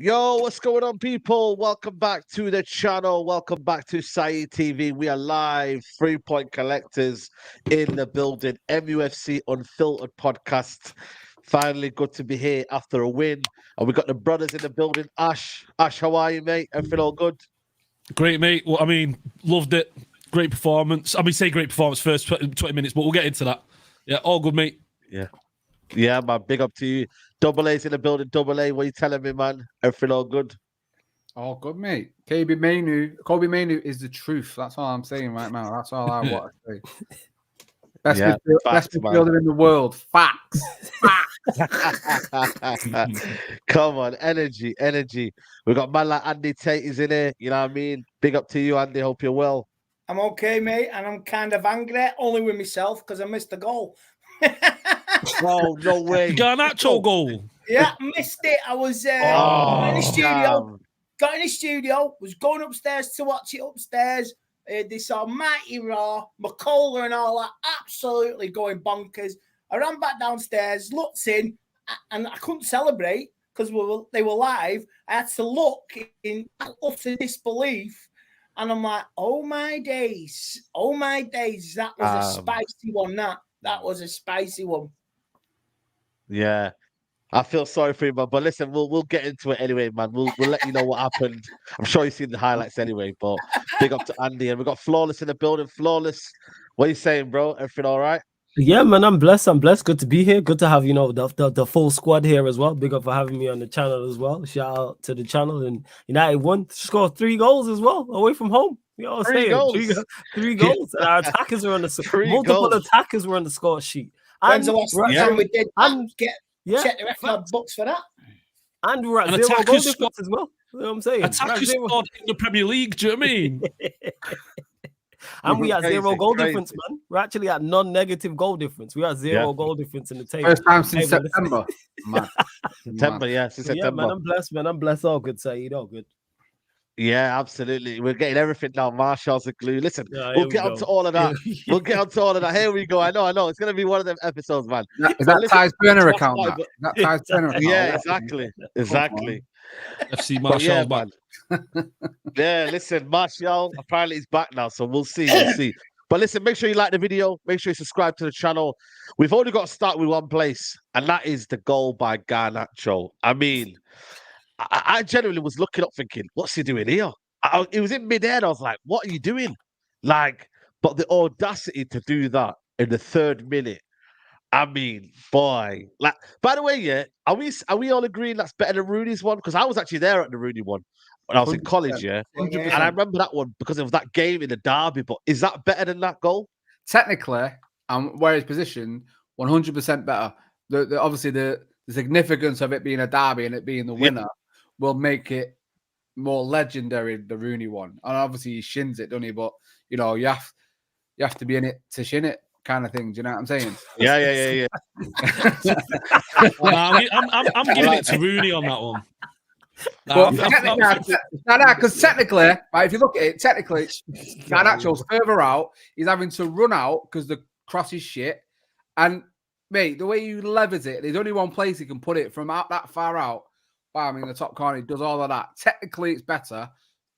Yo, what's going on, people? Welcome back to the channel. Welcome back to Saeed TV. We are live, 3-point collectors in the building. MUFC Unfiltered podcast. Finally, good to be here after a win. And we got the brothers in the building. Ash, how are you, mate? Everything all good? Great, mate. Well, I mean, loved it. Great performance. I mean, say great performance first 20 minutes, but we'll get into that. Yeah, all good, mate. Yeah, man. Big up to you. Double A's in the building. Double A, what are you telling me, man? Everything all good? All good, mate. Kobbie Mainoo is the truth. That's all I'm saying right now. That's all I want to say. Best midfielder in the world. Facts. Come on, energy. We've got man like Andy Tate is in here. You know what I mean? Big up to you, Andy. Hope you're well. I'm okay, mate, and I'm kind of angry, only with myself because I missed the goal. Oh, no way. Garnacho goal. Yeah, missed it. I was got in the studio, was going upstairs to watch it upstairs. This almighty Raw, McCullough and all that, absolutely going bonkers. I ran back downstairs, looked in, and I couldn't celebrate because they were live. I had to look in utter disbelief. And I'm like, oh my days. That was a spicy one, that was a spicy one. Yeah. I feel sorry for him, but listen, we'll get into it anyway, man. We'll let you know what happened. I'm sure you've seen the highlights anyway, but big up to Andy. And we've got Flawless in the building. Flawless, what are you saying, bro? Everything all right? Yeah, man, I'm blessed. Good to be here. Good to have, the full squad here as well. Big up for having me on the channel as well. Shout out to the channel. And United won, scored 3 goals as well, away from home. You know what I'm saying? 3 goals. And our attackers are on the multiple attackers were on the score sheet. When's the last time we did check the record books for that? And we're at 0 goal difference as well. You know what I'm saying? Attackers scored in the Premier League, do you know what I mean? And we had 0 goal difference, man. We're actually at non-negative goal difference. We had 0 goal difference in the table. First time since September. Since September. Yeah, man, I'm blessed. All good, Saeed. All good. Yeah, absolutely. We're getting everything now. Marshall's the glue. Listen, we'll get onto all of that. Here we go. I know. It's going to be one of them episodes, man. Is that Ty's burner account? That Ty's burner account? Yeah, exactly. FC Marshall, man. Yeah, listen, Marshall, apparently he's back now, so we'll see. But listen, make sure you like the video. Make sure you subscribe to the channel. We've only got to start with one place, and that is the goal by Garnacho. I mean, I genuinely was looking up thinking, what's he doing here? It was in mid-air. And I was like, what are you doing? Like, but the audacity to do that in the 3rd minute. I mean, boy. Like, by the way, yeah, are we all agreeing that's better than Rooney's one? Because I was actually there at the Rooney one when I was in college, yeah. 100%. And I remember that one because of that game in the derby. But is that better than that goal? Technically, where he's positioned, 100% better. Obviously, the significance of it being a derby and it being the winner will make it more legendary, the Rooney one. And obviously, he shins it, doesn't he? But, you know, you have to be in it to shin it, kind of thing. Do you know what I'm saying? Yeah. I'm giving it to Rooney on that one. Because technically, right, if you look at it, technically, Garnacho's further out. He's having to run out because the cross is shit. And, mate, the way he levers it, there's only one place he can put it from out that far out. Bam, in the top corner, he does all of that. Technically, it's better,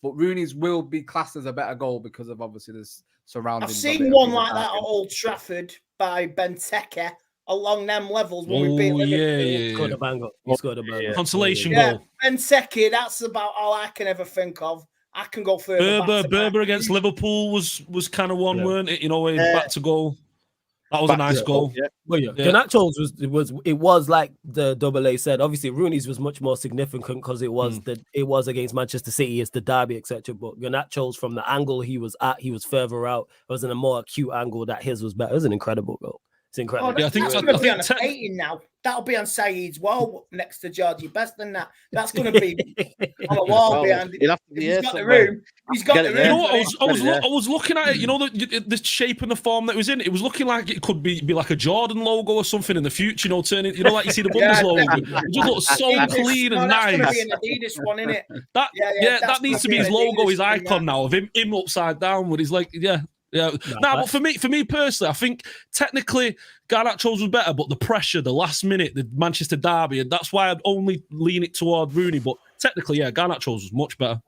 but Rooney's will be classed as a better goal because of, obviously, this surroundings. I've seen one like that at Old Trafford by Benteke along them levels when we beat Liverpool. He scored a banger. He scored a banger. Consolation Yeah, goal. Benteke, that's about all I can ever think of. I can go further. Berber against Liverpool was kind of one, weren't it? You know, back to goal. That was a nice goal. Yeah. Well, Garnacho's was like the AA said. Obviously, Rooney's was much more significant because it was against Manchester City, it's the derby, etc. But Garnacho's, from the angle he was at, he was further out. It was in a more acute angle that his was better. It was an incredible goal. It's incredible. I think that's going to be on a painting now. That'll be on Saeed's wall next to Georgie Best than that. That's going to be on a wall behind him. He's got the room. He's got the room. You know what? I was looking at it. You know the shape and the form that it was in. It was looking like it could be like a Jordan logo or something in the future. You know, turning. You know, like you see the Bundes logo. It just looks so clean and nice. That's going to be an Adidas one, isn't it? That needs to be his logo, his icon now of him upside down. With his but for me personally, I think technically Garnacho's was better, but the pressure, the last minute, the Manchester derby, and that's why I'd only lean it toward Rooney. But technically, Garnacho's was much better.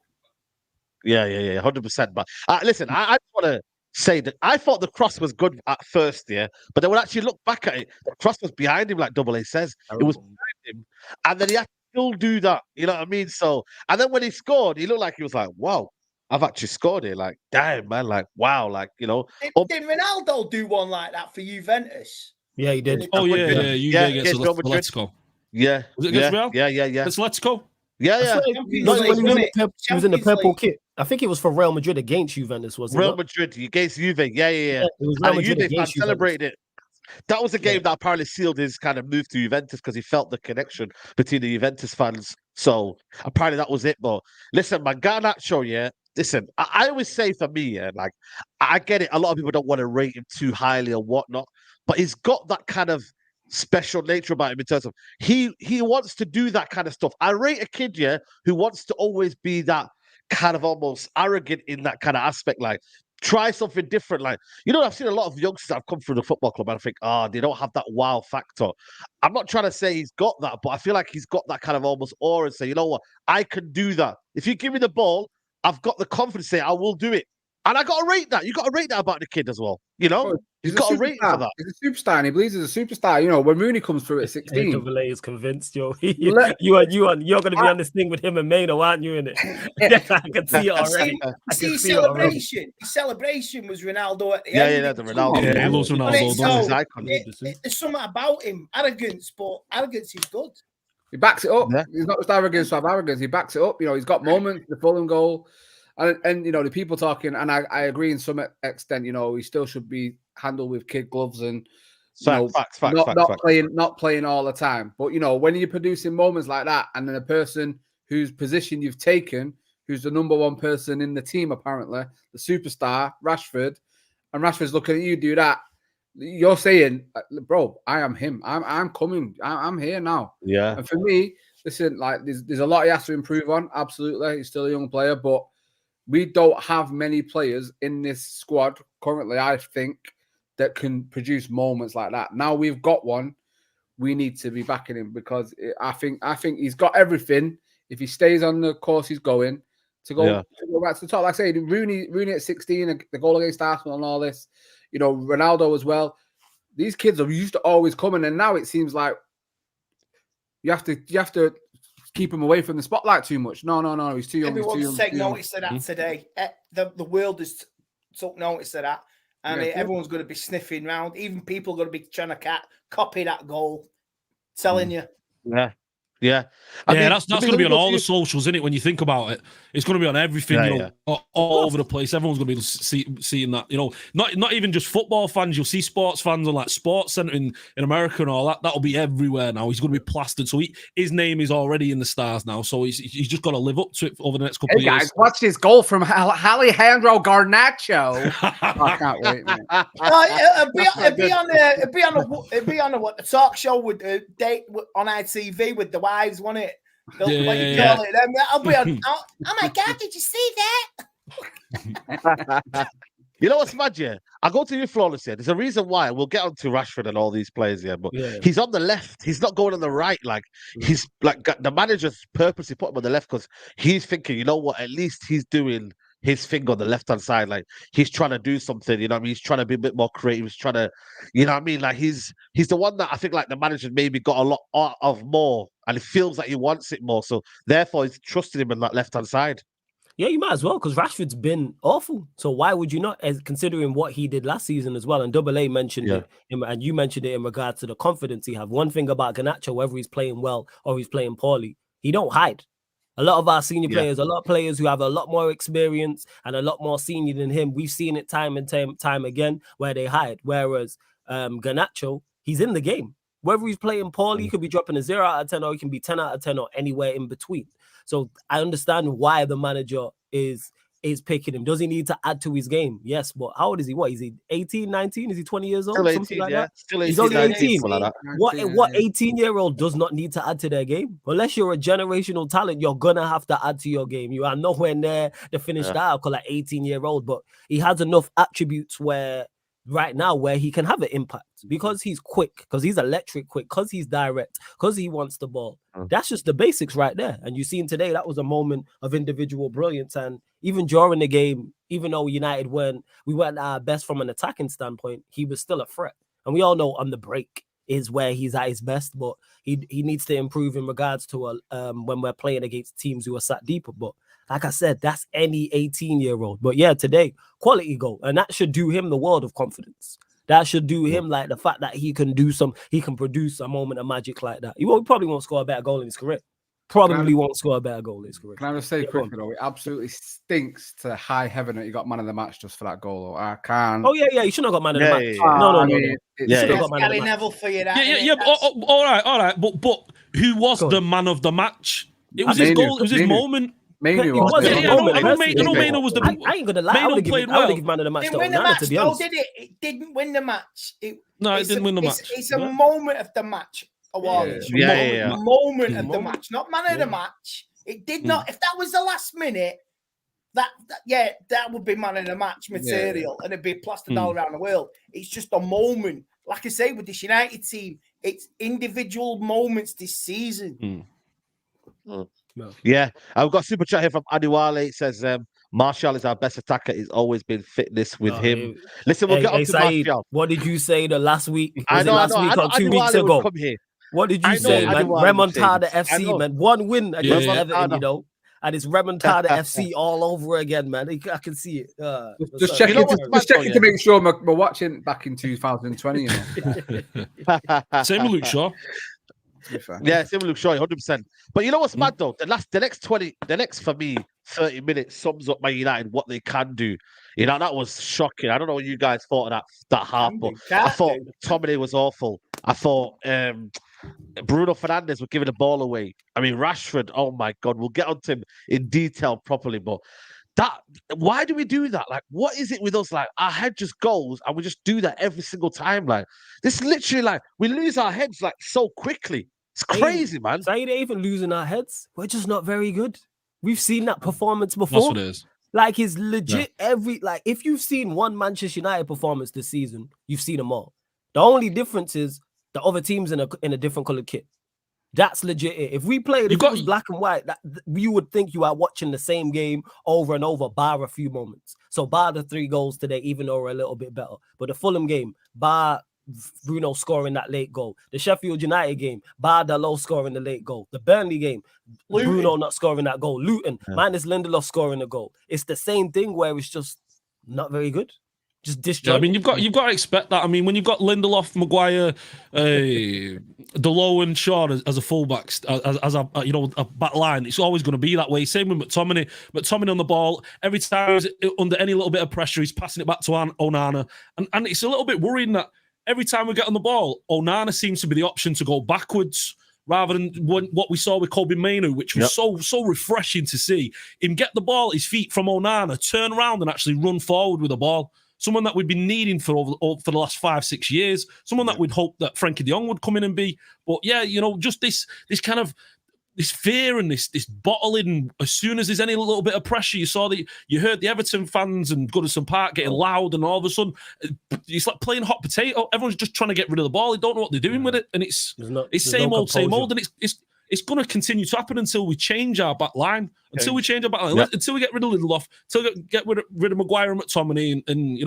Yeah, 100%. But listen, I just want to say that I thought the cross was good at first, but then when I actually look back at it, the cross was behind him, like AA says. It was behind him, and then he had to still do that. You know what I mean? So, and then when he scored, he looked like he was like, "Wow, I've actually scored here." Like, damn, man, like, wow, like, you know. Did Ronaldo do one like that for Juventus? Yeah, he did. Oh, yeah. Against Atletico. Yeah. Was it against Real? Yeah. It's Atletico. Yeah. He was in the purple kit. I think it was for Real Madrid against Juventus, wasn't it? Real Madrid against Juve. Yeah. It was Real Madrid Juve against celebrated it. That was a game that apparently sealed his kind of move to Juventus because he felt the connection between the Juventus fans. So apparently that was it. But listen, man, Garnacho, listen, I always say for me, like, I get it. A lot of people don't want to rate him too highly or whatnot, but he's got that kind of special nature about him in terms of he wants to do that kind of stuff. I rate a kid, who wants to always be that kind of almost arrogant in that kind of aspect, like try something different. Like, you know, I've seen a lot of youngsters that have come through the football club and I think, they don't have that wow factor. I'm not trying to say he's got that, but I feel like he's got that kind of almost aura and say, you know what, I can do that. If you give me the ball, I've got the confidence to say I will do it. And I got to rate that. You got to rate that about the kid as well. You know, he's got to rate for that. He's a superstar, and he believes he's a superstar. You know, when Rooney comes through at 16, AA is convinced, yo. You're going to be on this thing with him and Mainoo, aren't you? In it, I can see it already. See celebration. His celebration was Ronaldo at the end. Yeah, the Ronaldo. Yeah, he loves Ronaldo. There's something about him, arrogance, but arrogance is good. He backs it up. Yeah. He's not just arrogance to have arrogance. He backs it up. You know, he's got moments, the Fulham goal. And you know, the people talking, and I agree in some extent, you know, he still should be handled with kid gloves and facts. Not playing all the time. But you know, when you're producing moments like that, and then a person whose position you've taken, who's the number one person in the team, apparently, the superstar, Rashford, and Rashford's looking at you do that, you're saying, bro, I am him. I'm coming. I'm here now. Yeah. And for me, listen, like there's a lot he has to improve on. Absolutely, he's still a young player, but we don't have many players in this squad currently, I think, that can produce moments like that. Now we've got one, we need to be backing him because I think he's got everything. If he stays on the course he's going, to go back to the top. Like I say, Rooney at 16, the goal against Arsenal and all this, you know, Ronaldo as well. These kids are used to always coming, and now it seems like you have to keep him away from the spotlight too much. No, he's too young. Everyone's taking notice of that today. The world has took notice of that, and everyone's going to be sniffing around. Even people are going to be trying to copy that goal. Telling you. Yeah. That's going to be on all the socials, isn't it? When you think about it, it's going to be on everything, all over the place. Everyone's going to be seeing that, you know, not even just football fans. You'll see sports fans on like Sports Center in America and all that. That'll be everywhere now. He's going to be plastered. So his name is already in the stars now. So he's just got to live up to it over the next couple of years. Guys, watch this goal from Alejandro Garnacho. I can't wait, man. It'd be on the talk show with date on ITV with the wives, won't it? What you call it? I'll be on. Oh my God! Did you see that? You know what's mad? Yeah, I go to you flawless here. There's a reason why. We'll get on to Rashford and all these players here, but he's on the left. He's not going on the right. Like he's like the manager's purposely put him on the left because he's thinking, you know what? At least he's doing his thing on the left-hand side. Like he's trying to do something, you know what I mean? He's trying to be a bit more creative. He's trying to, you know what I mean? Like he's the one that I think like the manager maybe got a lot of more and it feels like he wants it more. So therefore he's trusting him on that left-hand side. Yeah, you might as well, because Rashford's been awful. So why would you not, as considering what he did last season as well? And Double A mentioned it, and you mentioned it in regards to the confidence he have. One thing about Garnacho, whether he's playing well or he's playing poorly, he don't hide. A lot of our senior players, a lot of players who have a lot more experience and a lot more senior than him, we've seen it time and time again where they hide. Whereas Garnacho, he's in the game. Whether he's playing poorly, he could be dropping a 0 out of 10 or he can be 10 out of 10 or anywhere in between. So I understand why the manager is picking him. Does he need to add to his game? Yes, but how old is he? What is he? 18, 19? Is he 20 years old? Still 18, something like that? Still 18, he's only 18. Like What 18-year-old does not need to add to their game? Unless you're a generational talent, you're gonna have to add to your game. You are nowhere near the finished article like 18-year-old, but he has enough attributes where right now where he can have an impact because he's quick, because he's electric quick, because he's direct, because he wants the ball. That's just the basics right there. And you seen today that was a moment of individual brilliance. And even during the game, even though United weren't at our best from an attacking standpoint, he was still a threat. And we all know on the break is where he's at his best, but he needs to improve in regards to when we're playing against teams who are sat deeper. But like I said, that's any 18-year-old. But yeah, today, quality goal. And that should do him the world of confidence. That should do him like the fact that he can produce a moment of magic like that. He probably won't score a better goal in his career. Won't score a better goal in his career. Can I just say quickly, though, it absolutely stinks to high heaven that you got man of the match just for that goal. I can't. Oh, yeah, you shouldn't have got man of the match. No. You should have got man of the match. Neville for you. All right. But who was the man of the match? It was his goal. It was his moment. Mainoo. I know Mainoo was the. I ain't gonna lie. I would have given man of the match. Didn't win the match, though, did it? It didn't win the match. It didn't win the match. It's a moment of the match. Moment of the match, not man of the match. It did not. If that was the last minute, that would be man of the match material, and it'd be plastered all around the world. It's just a moment. Like I say, with this United team, it's individual moments this season. Yeah, I've got a super chat here from Adiwale. It says Martial is our best attacker. He's always been fitness with him. Listen, we'll get on to Martial. What did you say the last week? I know. 2 weeks ago? What did you say, man? Remontada FC, man. One win against Everton, you know. And it's Remontada FC all over again, man. I can see it. Just checking to make sure we're watching back in 2020. You know? Same with Luke Shaw. Yeah, same with Luke Shaw, 100%. But you know what's mad though? The next for me 30 minutes sums up Man United what they can do. You know, that was shocking. I don't know what you guys thought of that half, but I thought Tomine was awful. I thought Bruno Fernandes was giving the ball away. I mean, Rashford, oh my God, we'll get onto him in detail properly, but why do we do that? Like, what is it with us? Like, our head just goes and we just do that every single time. Like, this is literally like, we lose our heads like so quickly. It's crazy, man. So ain't even losing our heads. We're just not very good. We've seen that performance before. That's what it is. Like, it's legit if you've seen one Manchester United performance this season, you've seen them all. The only difference is the other team's in a different colored kit. That's legit. If we played, if it was black and white, you would think you are watching the same game over and over, bar a few moments. So bar the 3 goals today, even though we're a little bit better. But the Fulham game, bar Bruno scoring that late goal. The Sheffield United game, bar Dalot scoring the late goal. The Burnley game, Bruno not scoring that goal. Luton, minus Lindelof scoring the goal. It's the same thing where it's just not very good. Just disjointed. Yeah, I mean, you've got to expect that. I mean, when you've got Lindelof, Maguire, Dalot, and Shaw as a fullback, as a back line, it's always going to be that way. Same with McTominay. McTominay on the ball, every time he's under any little bit of pressure, he's passing it back to Onana, and it's a little bit worrying that every time we get on the ball, Onana seems to be the option to go backwards, rather than what we saw with Kobbie Mainoo, which was so refreshing to see him get the ball at his feet from Onana, turn around and actually run forward with the ball. Someone that we've been needing for the last 5-6 years. Someone that we'd hope that Frankie de Jong would come in and be. But yeah, just this kind of this fear and this bottling. As soon as there's any little bit of pressure, you heard the Everton fans and Goodison Park getting loud, and all of a sudden it's like playing hot potato. Everyone's just trying to get rid of the ball. They don't know what they're doing with it, and it's same old, and it's going to continue to happen until we change our back line. Until we change our back line. Until we get rid of Lindelof. Until we get rid of Maguire and McTominay. And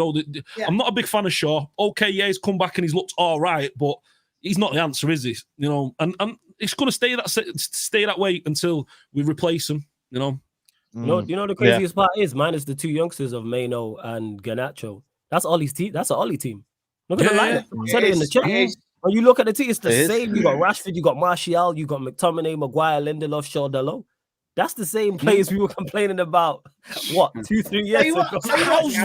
I'm not a big fan of Shaw. Okay, yeah, he's come back and he's looked all right, but he's not the answer, is he? And it's going to stay that way until we replace him. You know the craziest part is, minus the 2 youngsters of Mainoo and Garnacho. That's Ollie's team. That's an Ollie team. Look at the lineup. I said it in the chat. When you look at the team, it's the same. You got Rashford, you got Martial, you got McTominay, Maguire, Lindelof, Shaw, Dalot. That's the same players we were complaining about, 2-3 years ago. How's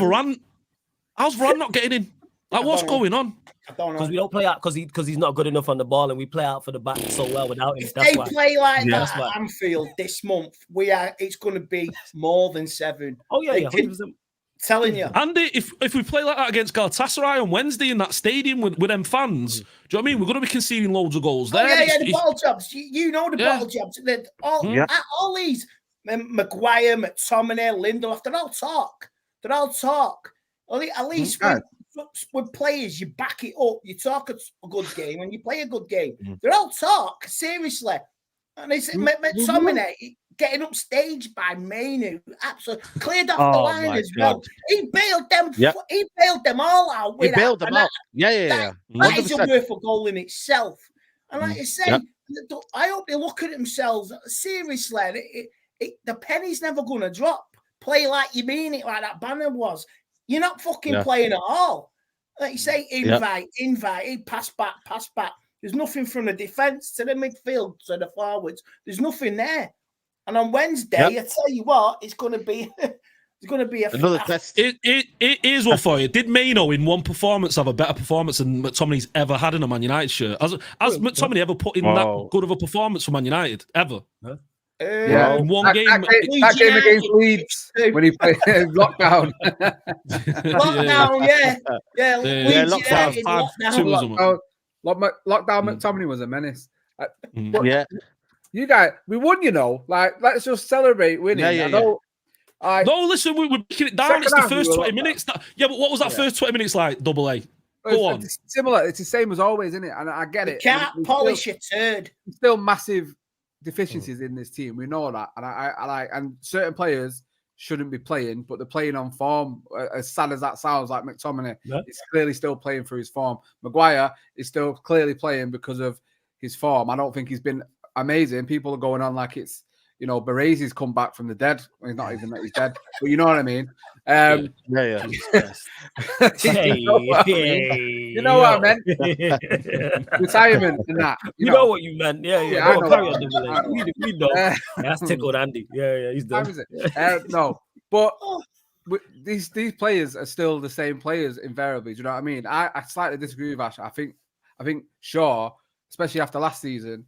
Varane not getting in? Like, what's going on? I don't know. Because we don't play out because he's not good enough on the ball, and we play out for the back so well without him. If they play like that at Anfield this month, it's going to be more than 7. Oh yeah, 100%. Telling you, Andy, if we play like that against Galatasaray on Wednesday in that stadium with them fans, do you know what I mean? We're going to be conceding loads of goals there. The ball jobs. You know the ball jobs. All these Maguire, McTominay, Lindelof, they're all talk. At least with players, you back it up. You talk a good game and you play a good game. They're all talk, seriously. And it's McTominay getting upstaged by Mainoo, absolutely cleared off the line as well. He bailed them. He bailed them all out. He bailed them out. Yeah. That is a worth a goal in itself. And like I say, I hope they look at themselves seriously. The penny's never going to drop. Play like you mean it, like that banner was. You're not fucking playing at all. Like you say, invite, pass back. There's nothing from the defence to the midfield to the forwards. There's nothing there. And on Wednesday, I tell you what, it's going to be another test. It is one for you. Did Mainoo in one performance have a better performance than McTominay's ever had in a Man United shirt? Has McTominay ever put in that good of a performance for Man United ever? In one game. That game against Leeds when he played lockdown. Lockdown McTominay was a menace. You guys, we won, Like, let's just celebrate winning. No, listen, we're breaking it down. It's the first 20 minutes. But what was that first 20 minutes like, Double A? Go on. It's similar. It's the same as always, isn't it? And I get it. Can't polish a turd. Still massive deficiencies in this team. We know that. And I like, and certain players shouldn't be playing, but they're playing on form. As sad as that sounds, like McTominay, is clearly still playing for his form. Maguire is still clearly playing because of his form. I don't think he's been amazing. People are going on like it's, Berezi's come back from the dead. Well, he's not even that he's dead, but you know what I mean. You know what I meant. Retirement and that. You know what you meant. Yeah. We know. That's tickled Andy. Yeah, he's done. No, but these players are still the same players invariably. Do you know what I mean? I slightly disagree with Ash. I think Shaw, especially after last season,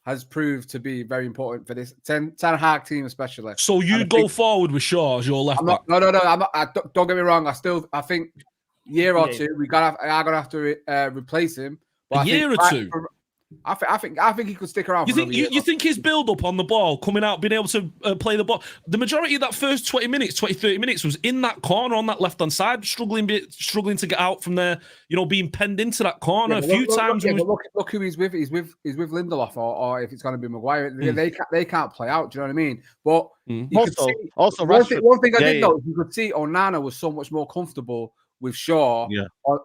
has proved to be very important for this Ten Hag team, especially. So you go forward with Shaw as your left back? No. I'm not. Don't get me wrong. I think year or two, I'm gonna have to replace him. But a year or two. I think he could stick around. You think his build up on the ball, coming out, being able to play the ball, the majority of that first 20 minutes, 30 minutes was in that corner on that left hand side, struggling to get out from there, being penned into that corner a few times. Look who he's with. He's with Lindelof, or if it's going to be Maguire, they can't play out. Do you know what I mean? But also one thing I did notice, you could see Onana was so much more comfortable with Shaw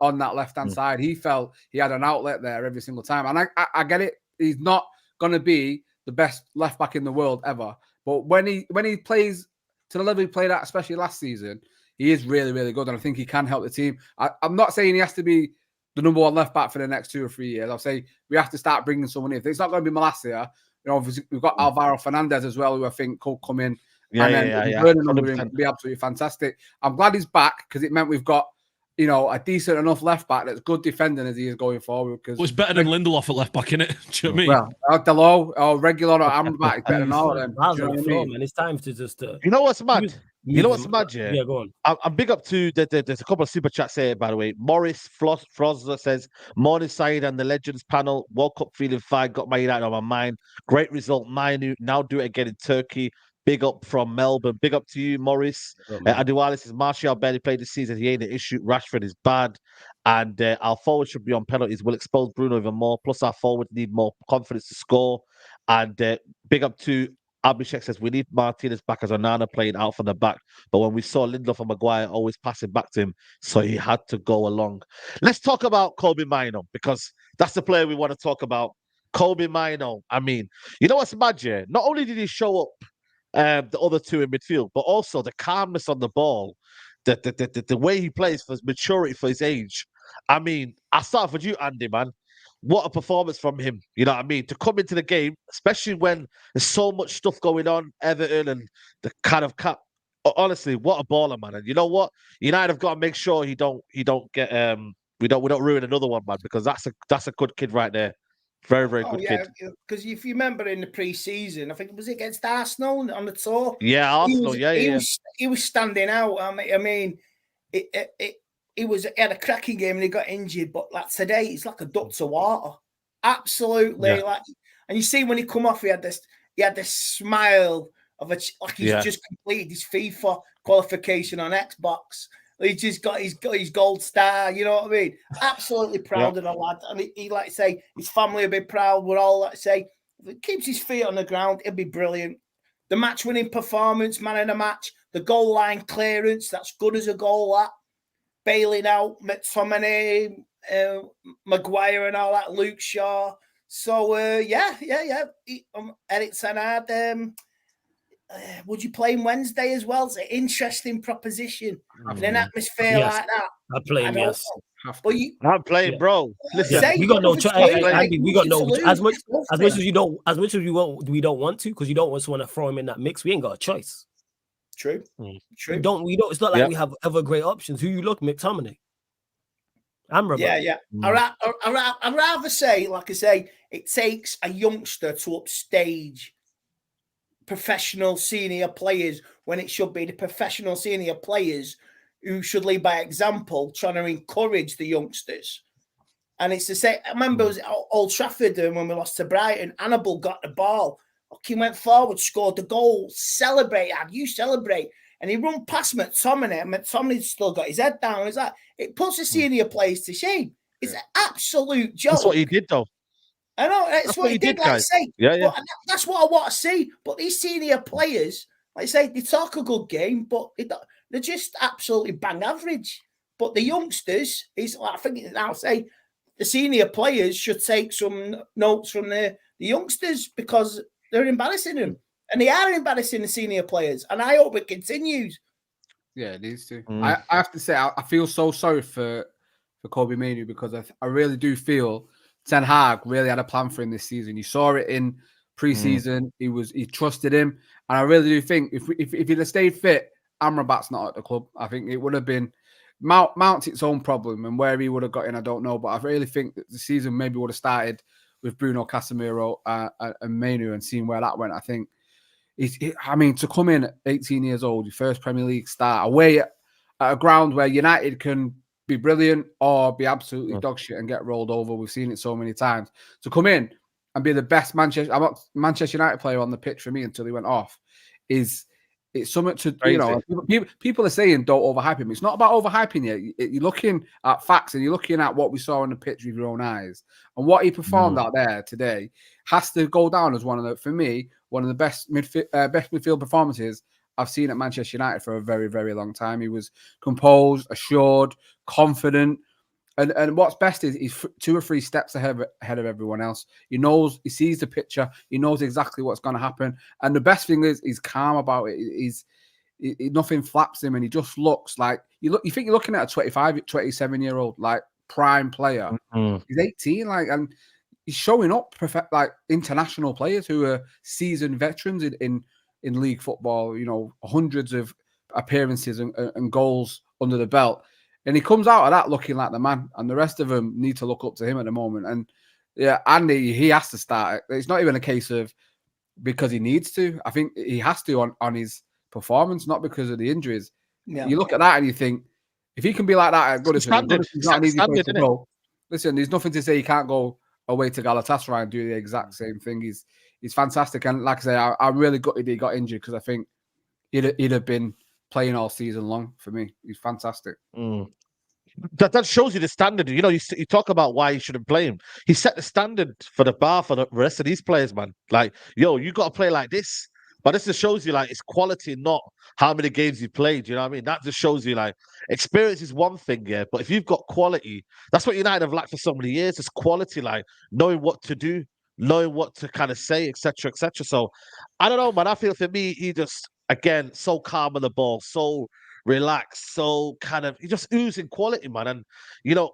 on that left-hand side. He felt he had an outlet there every single time. And I get it. He's not going to be the best left-back in the world ever. But when he plays to the level he played at, especially last season, he is really, really good. And I think he can help the team. I'm not saying he has to be the number one left-back for the next 2 or 3 years. I'll say we have to start bringing someone in. If it's not going to be Malacia, obviously we've got Alvaro Fernandez as well, who I think could come in. Would be absolutely fantastic. I'm glad he's back because it meant we've got a decent enough left back that's good defending as he is going forward. Because it's better than Lindelof at left back, innit? Do you know what I mean? Well, Delo or regular or Amrabat is better than all of them. Man, it's time to just. You know what's mad? Yeah, go on. I'm big up to there's a couple of super chats here, by the way. Morris Frozler says, "Morning, Saeed and the Legends panel. Woke up feeling fine. Got my United on my mind. Great result, Mainoo. Now do it again in Turkey. Big up from Melbourne. Big up to you, Morris. Aduwale says, Martial barely played this season. He ain't an issue. Rashford is bad. And our forward should be on penalties. We'll expose Bruno even more. Plus, our forwards need more confidence to score. And big up to Abhishek says, we need Martinez back as Onana playing out from the back. But when we saw Lindelof and Maguire always passing back to him, so he had to go along. Let's talk about Kobbie Mainoo, because that's the player we want to talk about. Kobbie Mainoo. I mean, you know what's mad, yeah? Not only did he show up the other two in midfield, but also the calmness on the ball, the way he plays for his maturity, for his age. I mean, I start with you, Andy, man. What a performance from him. You know what I mean? To come into the game, especially when there's so much stuff going on, Everton and the kind of cap. Honestly, what a baller, man. And you know what? United have got to make sure he don't get we don't ruin another one, man, because that's a good kid right there. Very, very good kid. Because if you remember in the pre-season, I think it was against Arsenal on the tour. Yeah, Arsenal. He was standing out. I mean, he had a cracking game and he got injured, but like today, he's like a duck to water. Absolutely, and you see when he come off, he had this smile of like he's just completed his FIFA qualification on Xbox. He's just got his gold star, you know what I mean? Absolutely proud of the lad. And he like to say, his family will be proud. We're all like to say, if he keeps his feet on the ground, it'll be brilliant. The match-winning performance, man of the match, the goal line clearance, that's good as a goal, that. Bailing out McTominay, Maguire and all that, Luke Shaw. So, Ericsson had... would you play him Wednesday as well? It's an interesting proposition in an atmosphere like that. I play him, yes. But I'm playing, bro. Listen, we got no choice. Andy, we got no as much as we don't want to, because you don't want to throw him in that mix. We ain't got a choice. True. We don't. It's not like we have other great options. Who you look, McTominay. Amrabat. Yeah. I'd rather say, like I say, it takes a youngster to upstage professional senior players when it should be the professional senior players who should lead by example, trying to encourage the youngsters. And it's the same. I remember it was at Old Trafford when we lost to Brighton. Hannibal got the ball. He went forward, scored the goal, celebrated. You celebrate. And he run past McTominay. And McTominay's still got his head down. It's like, it puts the senior players to shame. It's an absolute joke. That's what he did, though. I know, that's what he did, like I say. Yeah. But that's what I want to see. But these senior players, like I say, they talk a good game, but they're just absolutely bang average. But the youngsters, I think I'll say, the senior players should take some notes from the youngsters, because they're embarrassing them. And they are embarrassing the senior players. And I hope it continues. Yeah, it needs to. I have to say, I feel so sorry for Kobbie Mainoo, because I really do feel Ten Hag really had a plan for him this season. You saw it in pre-season. He trusted him, and I really do think if he'd have stayed fit, Amrabat's not at the club. I think it would have been Mount's its own problem, and where he would have got in, I don't know. But I really think that the season maybe would have started with Bruno Casemiro and Mainoo, and seeing where that went. I think to come in at 18 years old, your first Premier League start away at a ground where United can be brilliant or be absolutely dog shit and get rolled over. We've seen it so many times. To come in and be the best Manchester United player on the pitch for me until he went off, it's something to, you know, people are saying don't overhype him. It's not about overhyping you. You're looking at facts and you're looking at what we saw on the pitch with your own eyes. And what he performed out there today has to go down as one of the best midfield performances I've seen at Manchester United for a very, very long time. He was composed, assured, confident. And what's best is he's 2 or 3 steps ahead of everyone else. He sees the picture. He knows exactly what's going to happen. And the best thing is he's calm about it. Nothing flaps him, and he just looks like you think you're looking at a 27-year-old like prime player. He's 18, and he's showing up like international players who are seasoned veterans in league football. You know, hundreds of appearances and goals under the belt. And he comes out of that looking like the man, and the rest of them need to look up to him at the moment. And yeah, Andy, he has to start. It's not even a case of because he needs to. I think he has to on his performance, not because of the injuries. Yeah. You look at that and you think, if he can be like that at Goodison, it's not an easy place to go. Listen, there's nothing to say he can't go away to Galatasaray and do the exact same thing. He's fantastic. And like I say, I'm really gutted he got injured because I think he'd have been playing all season long for me. He's fantastic. That shows you the standard. You know, you talk about why you shouldn't play him. He set the standard for the bar for the rest of these players, man. Like, yo, you got to play like this. But this just shows you, like, it's quality, not how many games you played. You know what I mean? That just shows you, like, experience is one thing, yeah. But if you've got quality, that's what United have lacked for so many years. It's quality, like knowing what to do, knowing what to kind of say, etc., etc. So, I don't know, man. I feel for me, he just, again, so calm on the ball, so relaxed, so kind of, he just oozing quality, man. And, you know,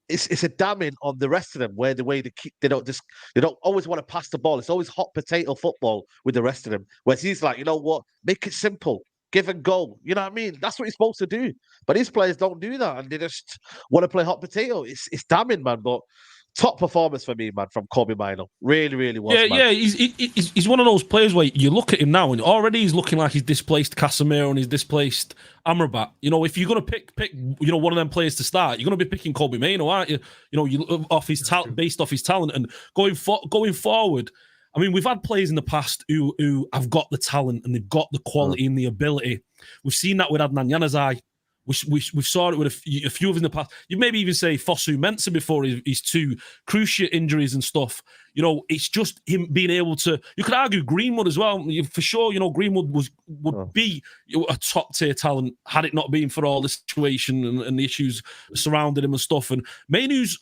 it's a damning on the rest of them where the way they don't always want to pass the ball. It's always hot potato football with the rest of them. Whereas he's like, you know what, make it simple, give and go. You know what I mean? That's what he's supposed to do. But these players don't do that, and they just want to play hot potato. It's damning, man. But top performance for me, man, from Kobbie Mainoo. Really, really was. Yeah, he's one of those players where you look at him now and already he's looking like he's displaced Casemiro and he's displaced Amrabat. You know, if you're going to pick, you know, one of them players to start, you're going to be picking Kobbie Mainoo, aren't you? You know, based off his talent and going forward. I mean, we've had players in the past who have got the talent and they've got the quality and the ability. We've seen that with Adnan Januzaj. We saw it with a few of in the past. You maybe even say Fosu Mensah before his 2 cruciate injuries and stuff. You know, it's just him being able to. You could argue Greenwood as well. For sure, you know, Greenwood would be a top tier talent had it not been for all the situation and the issues surrounding him and stuff. And Mainoo's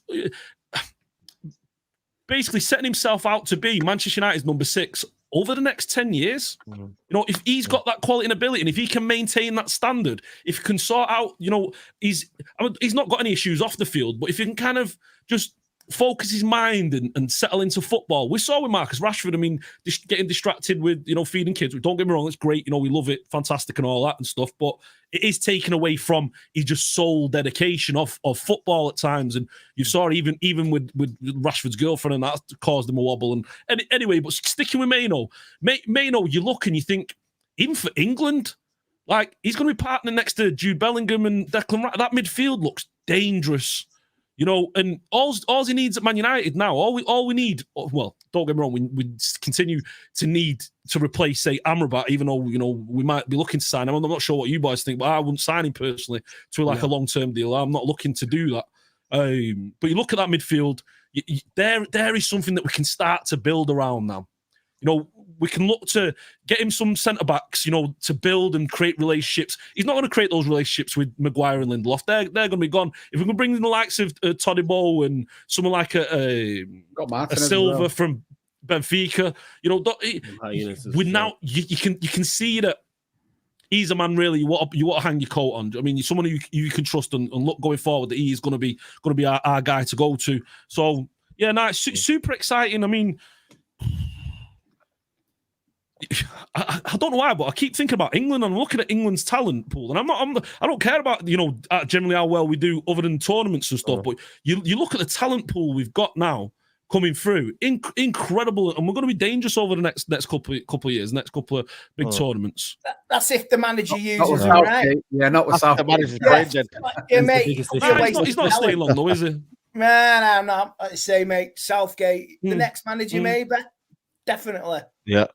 basically setting himself out to be Manchester United's number 6 over the next 10 years. You know, if he's got that quality and ability, and if he can maintain that standard, if he can sort out, you know, he's not got any issues off the field, but if he can kind of just focus his mind and settle into football. We saw with Marcus Rashford, I mean, getting distracted with, you know, feeding kids. Don't get me wrong, it's great, you know, we love it, fantastic and all that and stuff, but it is taken away from his just sole dedication of football at times. And you saw it even with Rashford's girlfriend, and that caused him a wobble. And anyway, but sticking with Mainoo, you look and you think, even for England, like, he's going to be partnering next to Jude Bellingham and Declan Rice. That midfield looks dangerous. You know, and all he needs at Man United now, all we need, well, don't get me wrong, we continue to need to replace, say, Amrabat, even though, you know, we might be looking to sign him. I'm not sure what you boys think, but I wouldn't sign him personally to like a long-term deal. I'm not looking to do that. But you look at that midfield, there is something that we can start to build around now. You know, we can look to get him some centre-backs, you know, to build and create relationships. He's not going to create those relationships with Maguire and Lindelof. They're going to be gone. If we can bring in the likes of Todibo and someone like a Silva from Benfica, you know, with now you can see that he's a man really you want to hang your coat on. I mean, someone who you can trust and look going forward that he is going to be our guy to go to. So yeah, no, it's super exciting. I mean, I don't know why, but I keep thinking about England and I'm looking at England's talent pool, and I don't care about, you know, generally how well we do other than tournaments and stuff. But you look at the talent pool we've got now coming through, incredible, and we're going to be dangerous over the next couple of years, next couple of big tournaments. That's if the manager uses him right. Yeah, not with South. The manager's brain dead. Yeah, mate. He's not staying long though, is he? Man, no. Like I say, mate, Southgate, the next manager, maybe. Definitely. Yeah.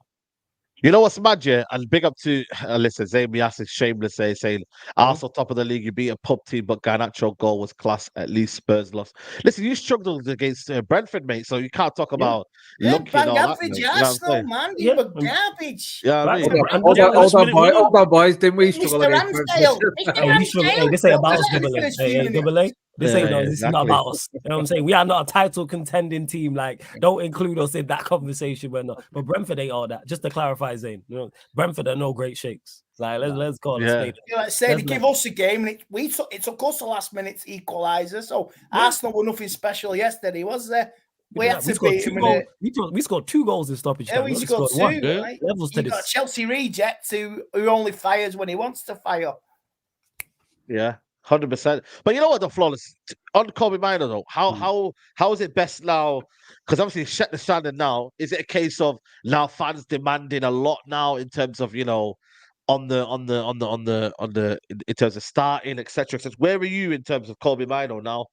You know what's mad, yeah? And big up to, listen, Zayn Mias is shameless, saying, Arsenal top of the league, you beat a pub team, but Garnacho goal was class, at least Spurs lost. Listen, you struggled against Brentford, mate, so you can't talk about lucky and all that. Average You know what I'm Arsenal, saying? man. You were garbage. Yeah, I mean, Hold on, boys. Didn't we struggle Mr. against Ramsdale. Brentford? Hey, this ain't about us, double A. Hey, double A. This ain't no, this is not exactly. about us. You know what I'm saying? We are not a title contending team. Like, don't include us in that conversation. We're not. But Brentford ain't all that. Just to clarify, Zane, you know, Brentford are no great shakes. Like, let's call it a spade. You know, like say they give us a game, and it took us the last minute equaliser. So Arsenal were nothing special yesterday, was there? We had to beat them. We scored 2 goals in stoppage time. We scored 2. Right? Levels to you got this. a Chelsea reject who only fires when he wants to fire. Yeah, 100%. But you know what, the flawless on Kobbie Mainoo though. How is it best now? Because obviously set the standard now. Is it a case of now fans demanding a lot now in terms of, you know, in terms of starting, etc. Where are you in terms of Kobbie Mainoo now?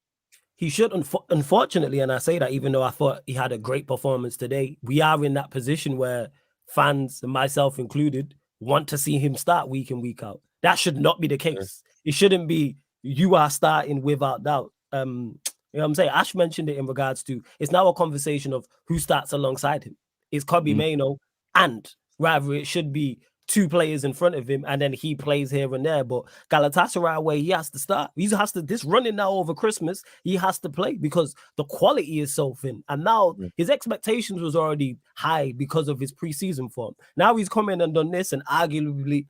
He should, unfortunately, and I say that even though I thought he had a great performance today, we are in that position where fans, and myself included, want to see him start week in, week out. That should not be the case. It shouldn't be you are starting without doubt. You know what I'm saying? Ash mentioned it in regards to, it's now a conversation of who starts alongside him. It's Kobbie Mainoo, and rather it should be 2 players in front of him, and then he plays here and there. But Galatasaray away, he has to start. He has to, this running now over Christmas, he has to play because the quality is so thin. And now his expectations was already high because of his preseason form. Now he's come in and done this and arguably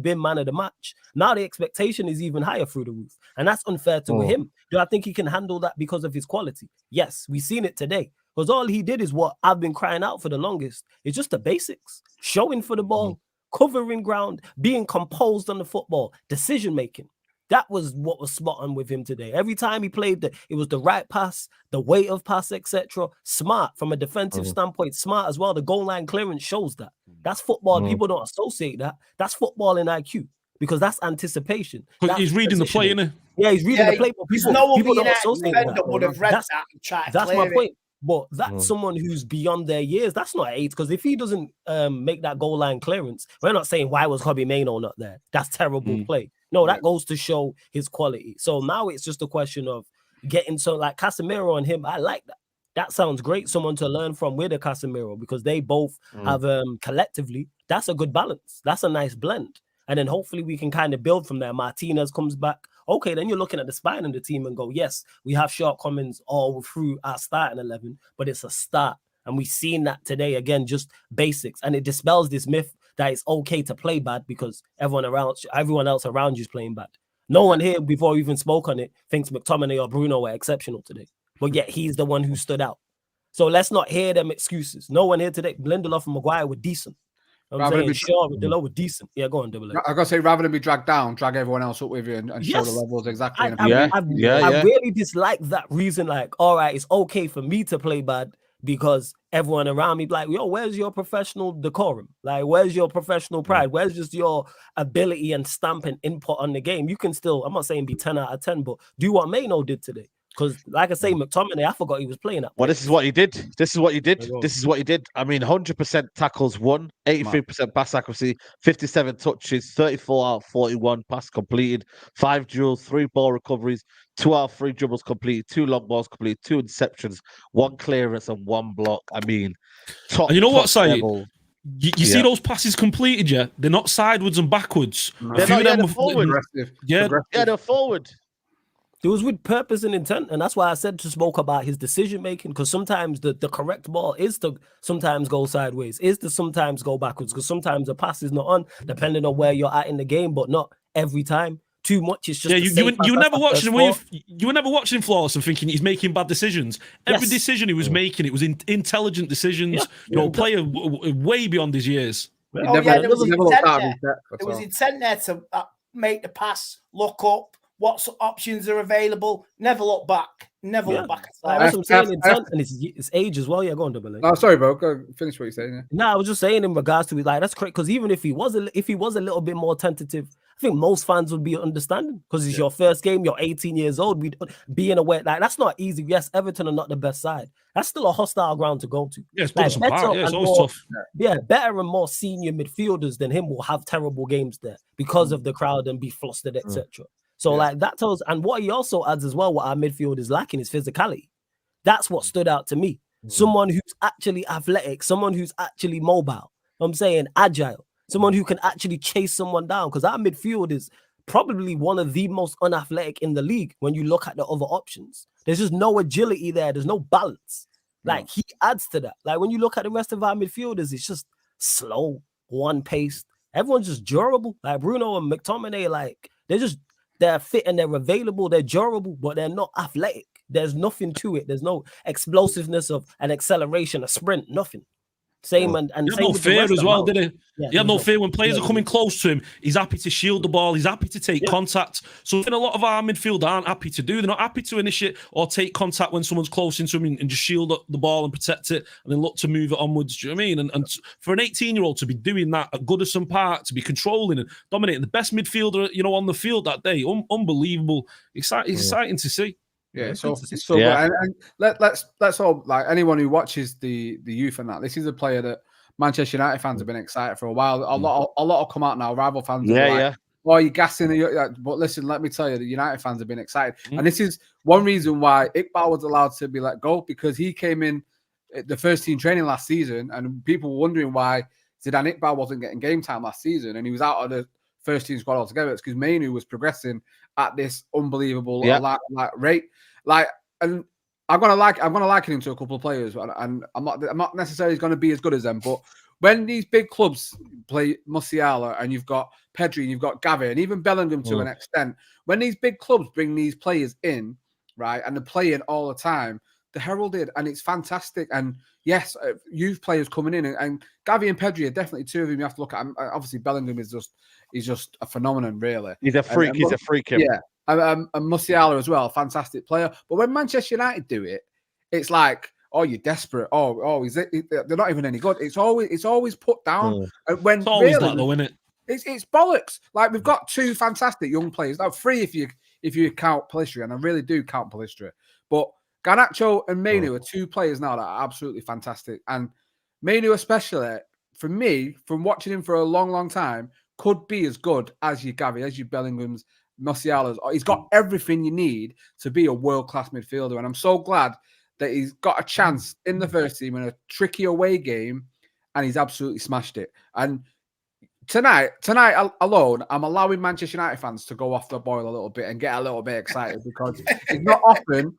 been man of the match. Now the expectation is even higher through the roof. And that's unfair to him. Do I think he can handle that because of his quality? Yes, we've seen it today. Because all he did is what I've been crying out for the longest. It's just the basics. Showing for the ball, covering ground, being composed on the football, decision-making. That was what was spot on with him today. Every time he played, it was the right pass, the weight of pass, etc. Smart from a defensive standpoint, smart as well. The goal line clearance shows that. That's football. People don't associate that. That's football in IQ because that's anticipation. Because he's reading the play, innit? Yeah, he's reading the play. But people don't associate that. Would have read that and tried to that's my point. It. But that's someone who's beyond their years. That's not 8. Because if he doesn't make that goal line clearance, we're not saying why was Kobbie Mainoo not there. That's terrible play. No, that goes to show his quality. So now it's just a question of getting so like Casemiro and him. I like that. That sounds great. Someone to learn from with a Casemiro because they both have collectively. That's a good balance. That's a nice blend. And then hopefully we can kind of build from there. Martinez comes back. Okay, then you're looking at the spine of the team and go, yes, we have shortcomings all through our starting 11, but it's a start. And we've seen that today, again, just basics. And it dispels this myth that it's okay to play bad because everyone else around you is playing bad. No one here, before we even spoke on it, thinks McTominay or Bruno were exceptional today. But yet he's the one who stood out. So let's not hear them excuses. No one here today. Lindelof and Maguire were decent. I'm saying Shaw with Delo were decent. Yeah, go on, double A. I gotta say, rather than be dragged down, drag everyone else up with you and show the levels exactly. I really dislike that reason. Like, all right, it's okay for me to play bad because everyone around me, like, yo, where's your professional decorum? Like, where's your professional pride? Where's just your ability and stamp and input on the game? You can still, I'm not saying be 10 out of 10, but do what Mainoo did today. Because, like I say, McTominay, I forgot he was playing that. Well, this is what he did. This is what he did. I mean, 100% tackles won, 83% pass accuracy, 57 touches, 34 out of 41 pass completed, 5 duels, 3 ball recoveries, 2 out of 3 dribbles completed, 2 long balls completed, 2 interceptions, 1 clearance, and 1 block. I mean, top. And you know what, Saeed? Level. You see those passes completed, yeah? They're not sideways and backwards. They're forward. They're forward. It was with purpose and intent, and that's why I said to spoke about his decision making. Because sometimes the correct ball is to sometimes go sideways, is to sometimes go backwards. Because sometimes the pass is not on, depending on where you're at in the game, but not every time. Too much is just you were never watching him. You were never watching flawless and thinking he's making bad decisions. Every decision he was making, it was intelligent decisions. Player way beyond his years. There was intent there to make the pass, look up, what options are available. Never look back. Never look back. That's what I'm saying. And it's age as well. Yeah, go on, Double A. No, sorry, bro. Go finish what you're saying. Yeah. No, I was just saying in regards to it, like that's correct. Because even if he was a little bit more tentative, I think most fans would be understanding because it's your first game. You're 18 years old. We'd being aware like that's not easy. Yes, Everton are not the best side. That's still a hostile ground to go to. Yeah, it's like, it's always tough. Yeah, better and more senior midfielders than him will have terrible games there because of the crowd and be flustered, etc. So like that tells, and what he also adds as well, what our midfield is lacking is physicality. That's what stood out to me. Someone who's actually athletic, someone who's actually mobile. I'm saying agile, someone who can actually chase someone down. Because our midfield is probably one of the most unathletic in the league when you look at the other options. There's just no agility there. There's no balance. Like he adds to that. Like when you look at the rest of our midfielders, it's just slow, one-paced. Everyone's just durable. Like Bruno and McTominay, like they're fit and they're available, they're durable, but they're not athletic. There's nothing to it. There's no explosiveness of an acceleration, a sprint, nothing. Same and he had same no with the fear rest as of well, them. did he? Yeah, he had no fear when players are coming close to him. He's happy to shield the ball. He's happy to take contact. Something a lot of our midfield aren't happy to do. They're not happy to initiate or take contact when someone's close into him and just shield the ball and protect it and then look to move it onwards. Do you know what I mean? And for an 18-year-old to be doing that at Goodison Park, to be controlling and dominating the best midfielder, on the field that day, unbelievable. Exciting to see. Yeah, it's so good. And let's all, like, anyone who watches the youth and that, this is a player that Manchester United fans have been excited for a while. A lot will come out now. Rival fans oh, you're gassing. But listen, let me tell you, the United fans have been excited. And this is one reason why Iqbal was allowed to be let go, because he came in the first team training last season and people were wondering why Zidane Iqbal wasn't getting game time last season and he was out of the first team squad altogether. It's because Mainoo was progressing at this unbelievable rate. And I'm gonna liken him to a couple of players, and I'm not necessarily going to be as good as them. But when these big clubs play Musiala, and you've got Pedri, and you've got Gavi, and even Bellingham to an extent, when these big clubs bring these players in, right, and they're playing all the time, they're heralded, and it's fantastic. And yes, youth players coming in, and Gavi and Pedri are definitely two of them you have to look at. Obviously, Bellingham is just a phenomenon, really. He's a freak. He's a freak. Yeah. And Musiala as well, fantastic player. But when Manchester United do it, it's like, oh, you're desperate. They're not even any good. It's always put down. When it's always that though, isn't it? It's bollocks. Like, we've got two fantastic young players. Now, three if you count Pellistri, and I really do count Pellistri. But Garnacho and Mainoo are two players now that are absolutely fantastic. And Mainoo especially, for me, from watching him for a long, long time, could be as good as your Gavi, as your Bellinghams, Musiala's. He's got everything you need to be a world-class midfielder, and I'm so glad that he's got a chance in the first team in a tricky away game, and he's absolutely smashed it. And tonight alone, I'm allowing Manchester United fans to go off the boil a little bit and get a little bit excited, because it's not often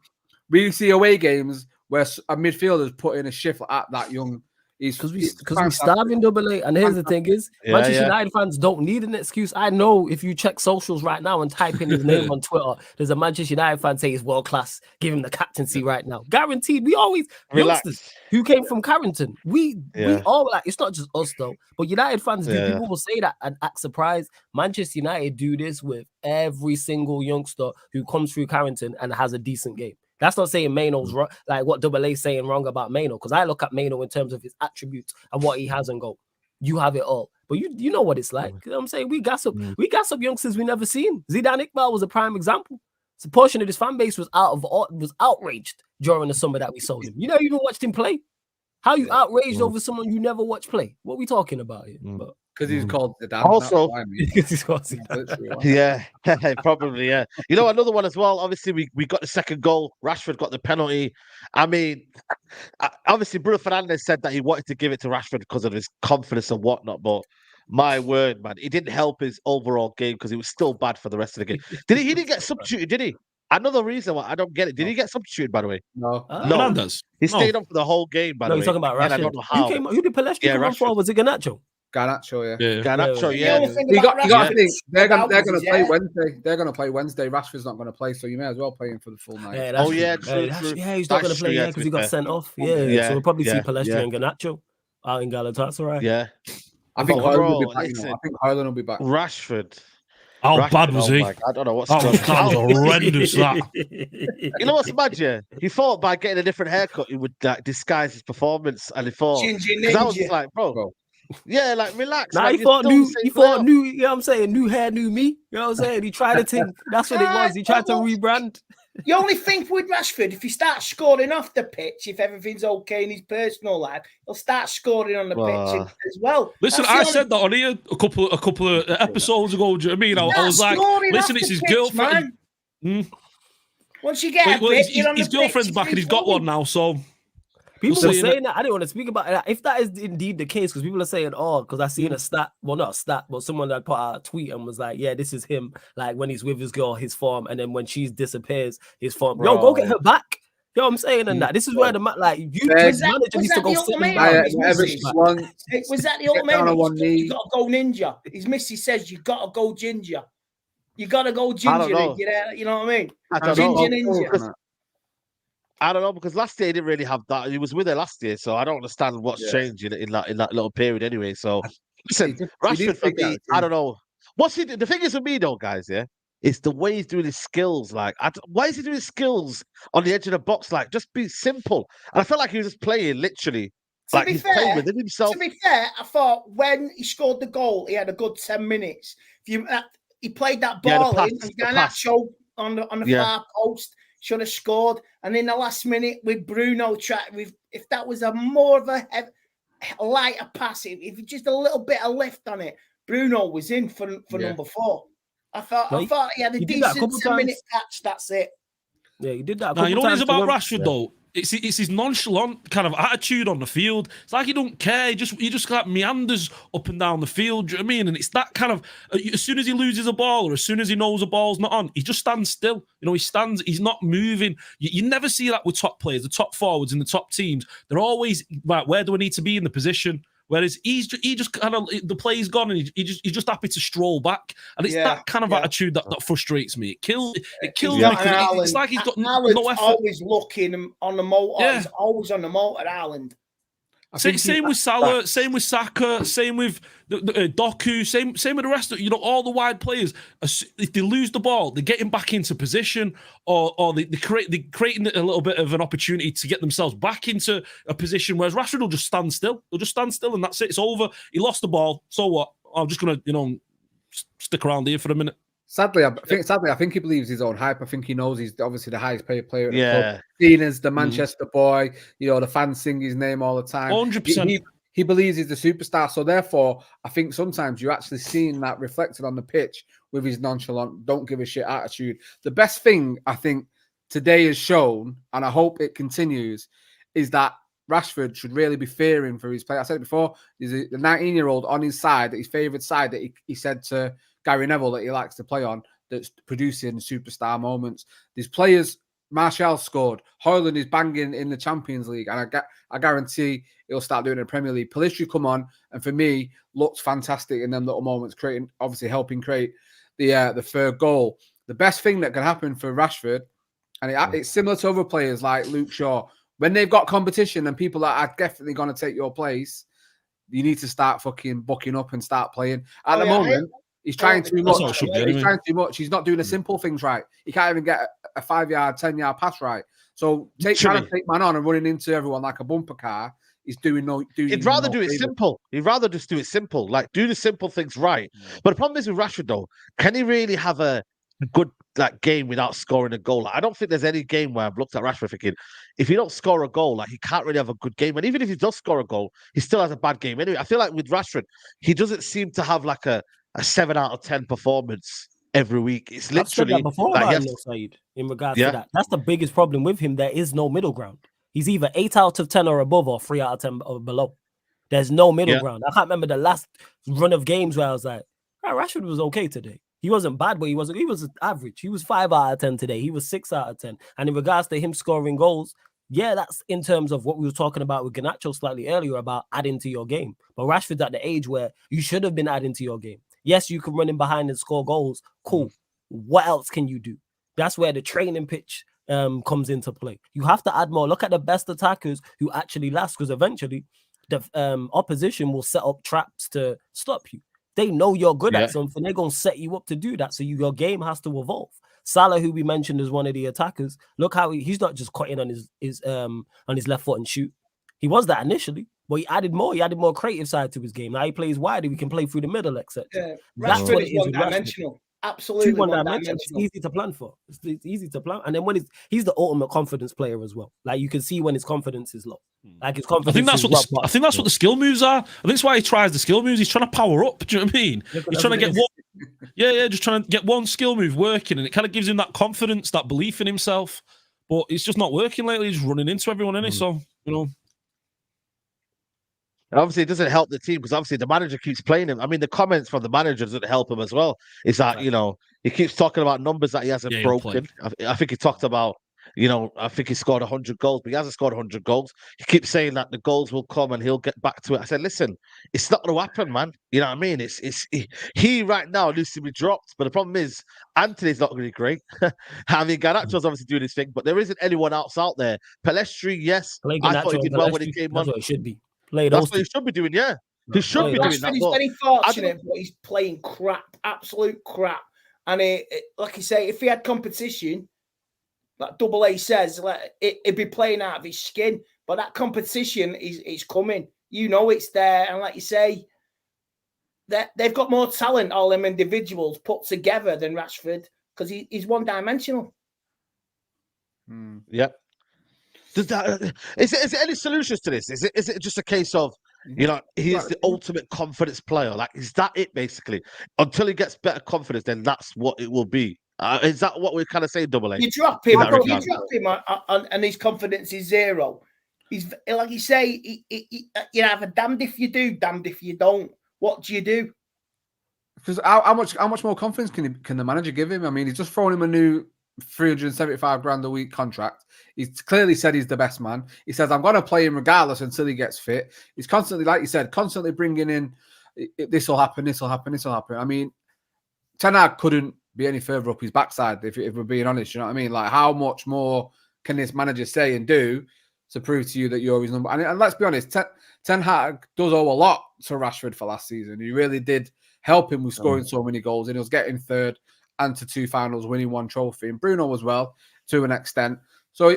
we see away games where a midfielder's put in a shift at that young. Because we're starving Double A. And here's the thing is, Manchester United fans don't need an excuse. I know if you check socials right now and type in his name on Twitter, there's a Manchester United fan say he's world class, give him the captaincy right now. Guaranteed. We always youngsters who came from Carrington. We all, like, it's not just us though, but United fans do. People will say that and act surprised. Manchester United do this with every single youngster who comes through Carrington and has a decent game. That's not saying Mainoo's wrong, like what Double A's saying wrong about Mainoo, because I look at Mainoo in terms of his attributes and what he has and go, you have it all. But you know what it's like. You know what I'm saying? We gas up youngsters we never seen. Zidane Iqbal was a prime example. So a portion of his fan base was outraged during the summer that we sold him. You never even watched him play. How you outraged over someone you never watched play? What are we talking about here? Because he's called Zidane. Also, because he's called Zidane. Yeah, probably, yeah. Another one as well. Obviously, we got the second goal. Rashford got the penalty. I mean, obviously, Bruno Fernandes said that he wanted to give it to Rashford because of his confidence and whatnot, but my word, man, it didn't help his overall game because he was still bad for the rest of the game. He didn't get substituted, did he? Another reason why I don't get it. Did he get substituted, by the way? No. Fernandes. He stayed on for the whole game, by the way. No, you're talking about Rashford. I don't know how. Who did Pellistri come on for? Was it Garnacho? Garnacho, Garnacho, yeah. You got to think they're going to play Wednesday. They're going to play Wednesday. Rashford's not going to play, so you may as well play him for the full night. True. Yeah, he's not going to play because he got sent off. Yeah, so we'll probably see Pellistri and Garnacho out in Galatasaray. Yeah. I think Hojlund will be back. I think Hojlund will be back. Rashford. How Rashford, bad was he? I don't know what's That going was on. horrendous. That. You know what's mad, yeah? He thought by getting a different haircut, he would like disguise his performance, and he thought Ginger because I was just Ninja. like, bro, yeah, like relax. Nah, like, he you're thought still the new, same he player. thought new, you know what I'm saying? New hair, new me. You know what I'm saying? He tried to think. That's what it was. He tried to rebrand. The only thing with Rashford, if he starts scoring off the pitch, if everything's okay in his personal life, he'll start scoring on the pitch as well. Listen, I said that on here a couple of episodes ago. Do you know what I mean? I was like, listen, it's his girlfriend. Once you get his girlfriend's back and he's got one now, so. People were saying that. I didn't want to speak about it. If that is indeed the case, because people are saying, oh, because I seen a stat, well, not a stat, but someone that put out a tweet and was like, yeah, this is him, like when he's with his girl, his form, and then when she disappears, his form. Yo, go get her back. You know what I'm saying? And that this is where the like you manager needs to go sit him down. Was that the ultimatum? You got to go ninja. His missus says you got to go ginger. You got to go ginger and get out. You know what I mean? Ginger ninja. I don't know, because last year he didn't really have that. He was with her last year, so I don't understand what's changed in that little period anyway. So listen, Rashford for me, I don't know. What's he do? The thing is with me though, guys, it's the way he's doing his skills. Like, why is he doing his skills on the edge of the box? Like, just be simple. And I felt like he was just playing literally. Like he's playing within himself. To be fair, I thought when he scored the goal, he had a good 10 minutes. He played that ball in, and Garnacho on the far post. Should have scored, and in the last minute with Bruno, if that was a more of a lighter pass, if just a little bit of lift on it, Bruno was in for number 4. I thought he had a decent 10-minute patch. That's it. Yeah, he did that. Now, you know what it is about Rashford though? It's his nonchalant kind of attitude on the field. It's like he don't care. He just like meanders up and down the field. Do you know what I mean? And it's that kind of, as soon as he loses a ball or as soon as he knows a ball's not on, he just stands still. You know, he's not moving. You never see that with top players, the top forwards in the top teams. They're always like, where do I need to be in the position? Whereas he just kind of, the play's gone and he's just happy to stroll back. And it's that kind of attitude that frustrates me. It kills me. It's like he's got no effort. Always looking on the motor. Yeah. He's always on the motor, Haaland. Same with Salah, same with Saka, same with Doku, same with the rest of all the wide players. If they lose the ball, they're getting back into position, or they're creating a little bit of an opportunity to get themselves back into a position. Whereas Rashford will just stand still. He'll just stand still, and that's it. It's over. He lost the ball. So what? I'm just gonna stick around here for a minute. Sadly, I think he believes his own hype. I think he knows he's obviously the highest paid player at the club. Seen as the Manchester boy, the fans sing his name all the time. 100%. He believes he's the superstar. So therefore, I think sometimes you're actually seeing that reflected on the pitch with his nonchalant, don't give a shit attitude. The best thing I think today has shown, and I hope it continues, is that Rashford should really be fearing for his play. I said it before, he's the 19-year-old on his side, his favourite side that he said to Gary Neville that he likes to play on, that's producing superstar moments. These players, Martial scored, Hojlund is banging in the Champions League, and I guarantee he'll start doing it in the Premier League. Pulisic come on, and for me, looked fantastic in them little moments, helping create the third goal. The best thing that can happen for Rashford, and it's similar to other players like Luke Shaw, when they've got competition and people that are definitely going to take your place, you need to start fucking bucking up and start playing. At the moment, he's trying too much. He's trying too much. He's not doing the simple things right. He can't even get a 5-yard, 10-yard pass right. So trying to take man on and running into everyone like a bumper car. He's doing no. He'd rather do it simple. He'd rather just do it simple. Like do the simple things right. But the problem is with Rashford though, can he really have a good game without scoring a goal? I don't think there's any game where I've looked at Rashford thinking, if he don't score a goal, he can't really have a good game. And even if he does score a goal, he still has a bad game anyway. I feel like with Rashford, he doesn't seem to have a 7 out of 10 performance every week. It's literally in regards to that. That's the biggest problem with him. There is no middle ground. He's either 8 out of 10 or above, or 3 out of 10 or below. There's no middle ground. I can't remember the last run of games where I was like, Rashford was okay today. He wasn't bad, but he was average. He was 5 out of 10 today. He was 6 out of 10. And in regards to him scoring goals, that's in terms of what we were talking about with Garnacho slightly earlier about adding to your game. But Rashford's at the age where you should have been adding to your game. Yes, you can run in behind and score goals. Cool. What else can you do? That's where the training pitch comes into play. You have to add more. Look at the best attackers who actually last, because eventually the opposition will set up traps to stop you. They know you're good Yeah. at something. They're going to set you up to do that. So your game has to evolve. Salah, who we mentioned as one of the attackers, look how he's not just cutting on his left foot and shoot. He was that initially, but he added more. He added more creative side to his game. Now he plays wider. We can play through the middle, etc. Yeah. That's what it is with Rashford. One-dimensional. Absolutely one-dimensional. It's easy to plan for. It's easy to plan. And then when he's the ultimate confidence player as well. Like you can see when his confidence is low. Like his confidence. I think that's what the skill moves are. I think that's why he tries the skill moves. He's trying to power up. Do you know what I mean? He's trying to get one. Yeah, just trying to get one skill move working, and it kind of gives him that confidence, that belief in himself. But it's just not working lately. He's running into everyone, isn't he? So And obviously, it doesn't help the team because obviously the manager keeps playing him. I mean, the comments from the manager doesn't help him as well. Is that, he keeps talking about numbers that he hasn't broken. I think he talked about, I think he scored 100 goals, but he hasn't scored 100 goals. He keeps saying that the goals will come and he'll get back to it. I said, listen, it's not going to happen, man. You know what I mean? He right now needs to be dropped. But the problem is, Anthony's not really great. I mean, Garnacho's obviously doing his thing, but there isn't anyone else out there. Pelestri, yes. I thought he did well when he came on. That's what it should be. That's what he should be doing, yeah. He should be doing that. He's very fortunate, but he's playing crap, absolute crap. And like you say, if he had competition, like Double A says, he'd be playing out of his skin. But that competition is coming. It's there. And like you say, they've got more talent, all them individuals put together than Rashford, because he's one-dimensional. Yep. Is there any solutions to this? Is it just a case of, he's the ultimate confidence player? Like, is that it basically? Until he gets better confidence, then that's what it will be. Is that what we're kind of saying, Double A? You drop him, and his confidence is zero. He's like you say, you have a damned if you do, damned if you don't. What do you do? Because how much more confidence can the manager give him? I mean, he's just thrown him a new $375,000 a week contract. He's clearly said he's the best man. He says, I'm going to play him regardless until he gets fit. He's constantly, like you said, constantly bringing in, this will happen, this will happen, this will happen. I mean, Ten Hag couldn't be any further up his backside, if we're being honest. You know what I mean? Like, how much more can this manager say and do to prove to you that you're his number? And let's be honest, Ten Hag does owe a lot to Rashford for last season. He really did help him with scoring so many goals, and he was getting third and to 2 finals, winning 1 trophy. And Bruno as well, to an extent. So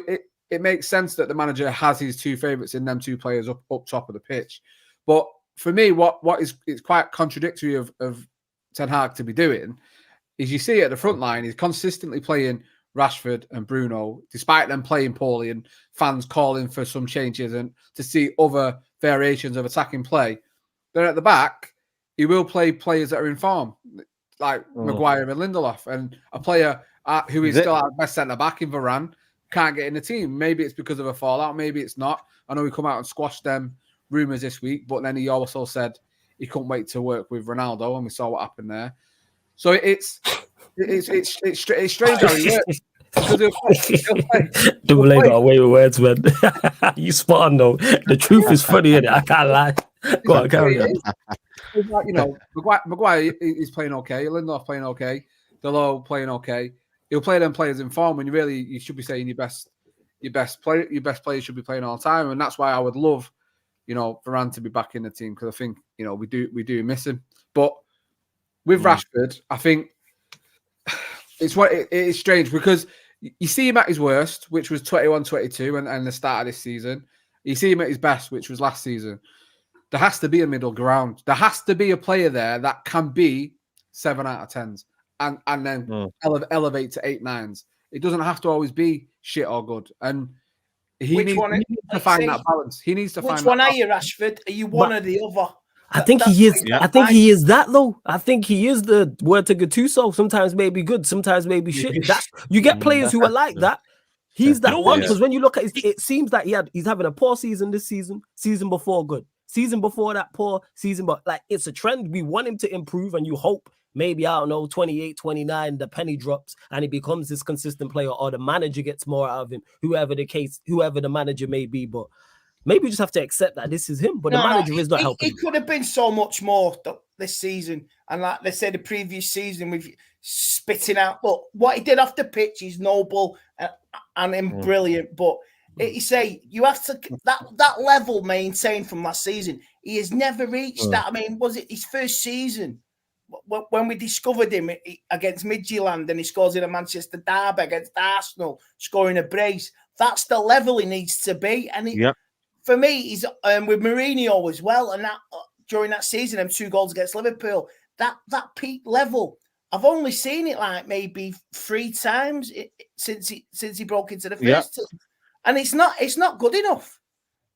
it makes sense that the manager has his 2 favourites in them 2 players up top of the pitch. But for me, it's quite contradictory of Ten Hag to be doing is you see at the front line, he's consistently playing Rashford and Bruno, despite them playing poorly and fans calling for some changes and to see other variations of attacking play. Then at the back, he will play players that are in form, like Maguire and Lindelof, and a player who is still our best centre-back in Varane can't get in the team. Maybe it's because of a fallout, maybe it's not. I know he come out and squashed them rumours this week, but then he also said he couldn't wait to work with Ronaldo, and we saw what happened there. So it's strange how he works. Double A got away with words, man. You spot on though. The truth is funny, innit? I can't lie. Go on, carry on. Maguire is playing okay. Lindelof playing okay. Delo playing okay. He'll play them players in form, and you should be saying your best players should be playing all the time, and that's why I would love, Varane to be back in the team, because I think we do miss him. But with Rashford, I think it's strange because you see him at his worst, which was 21-22 and the start of this season. You see him at his best, which was last season. There has to be a middle ground. There has to be a player there that can be 7 out of 10s and then elevate to 8, 9s. It doesn't have to always be shit or good. And he needs to find that balance. He needs to find. Which one are you, Rashford? Are you one or the other? I think he is. I think he is that though. I think he is the word to Gattuso. Sometimes maybe good, sometimes maybe shit. You get players who are like that. He's that one, because when you look at it seems like he's having a poor season this season. Season before good. Season before that poor. Season but like it's a trend. We want him to improve, and you hope maybe 28, 29, the penny drops and he becomes this consistent player, or the manager gets more out of him. Whoever the manager may be, but. Maybe we just have to accept that this is him, but the manager is not helping. It could have been so much more this season. And like they said, the previous season with spitting out. But what he did off the pitch is noble and brilliant. But you say you have to that level maintained from last season. He has never reached that. I mean, was it his first season? when we discovered him against Midfield and he scores in a Manchester derby against Arsenal, scoring a brace, that's the level he needs to be. And for me, he's with Mourinho as well. And that during that season, them 2 goals against Liverpool, that peak level, I've only seen it like maybe 3 times since he broke into the first team, and it's not good enough.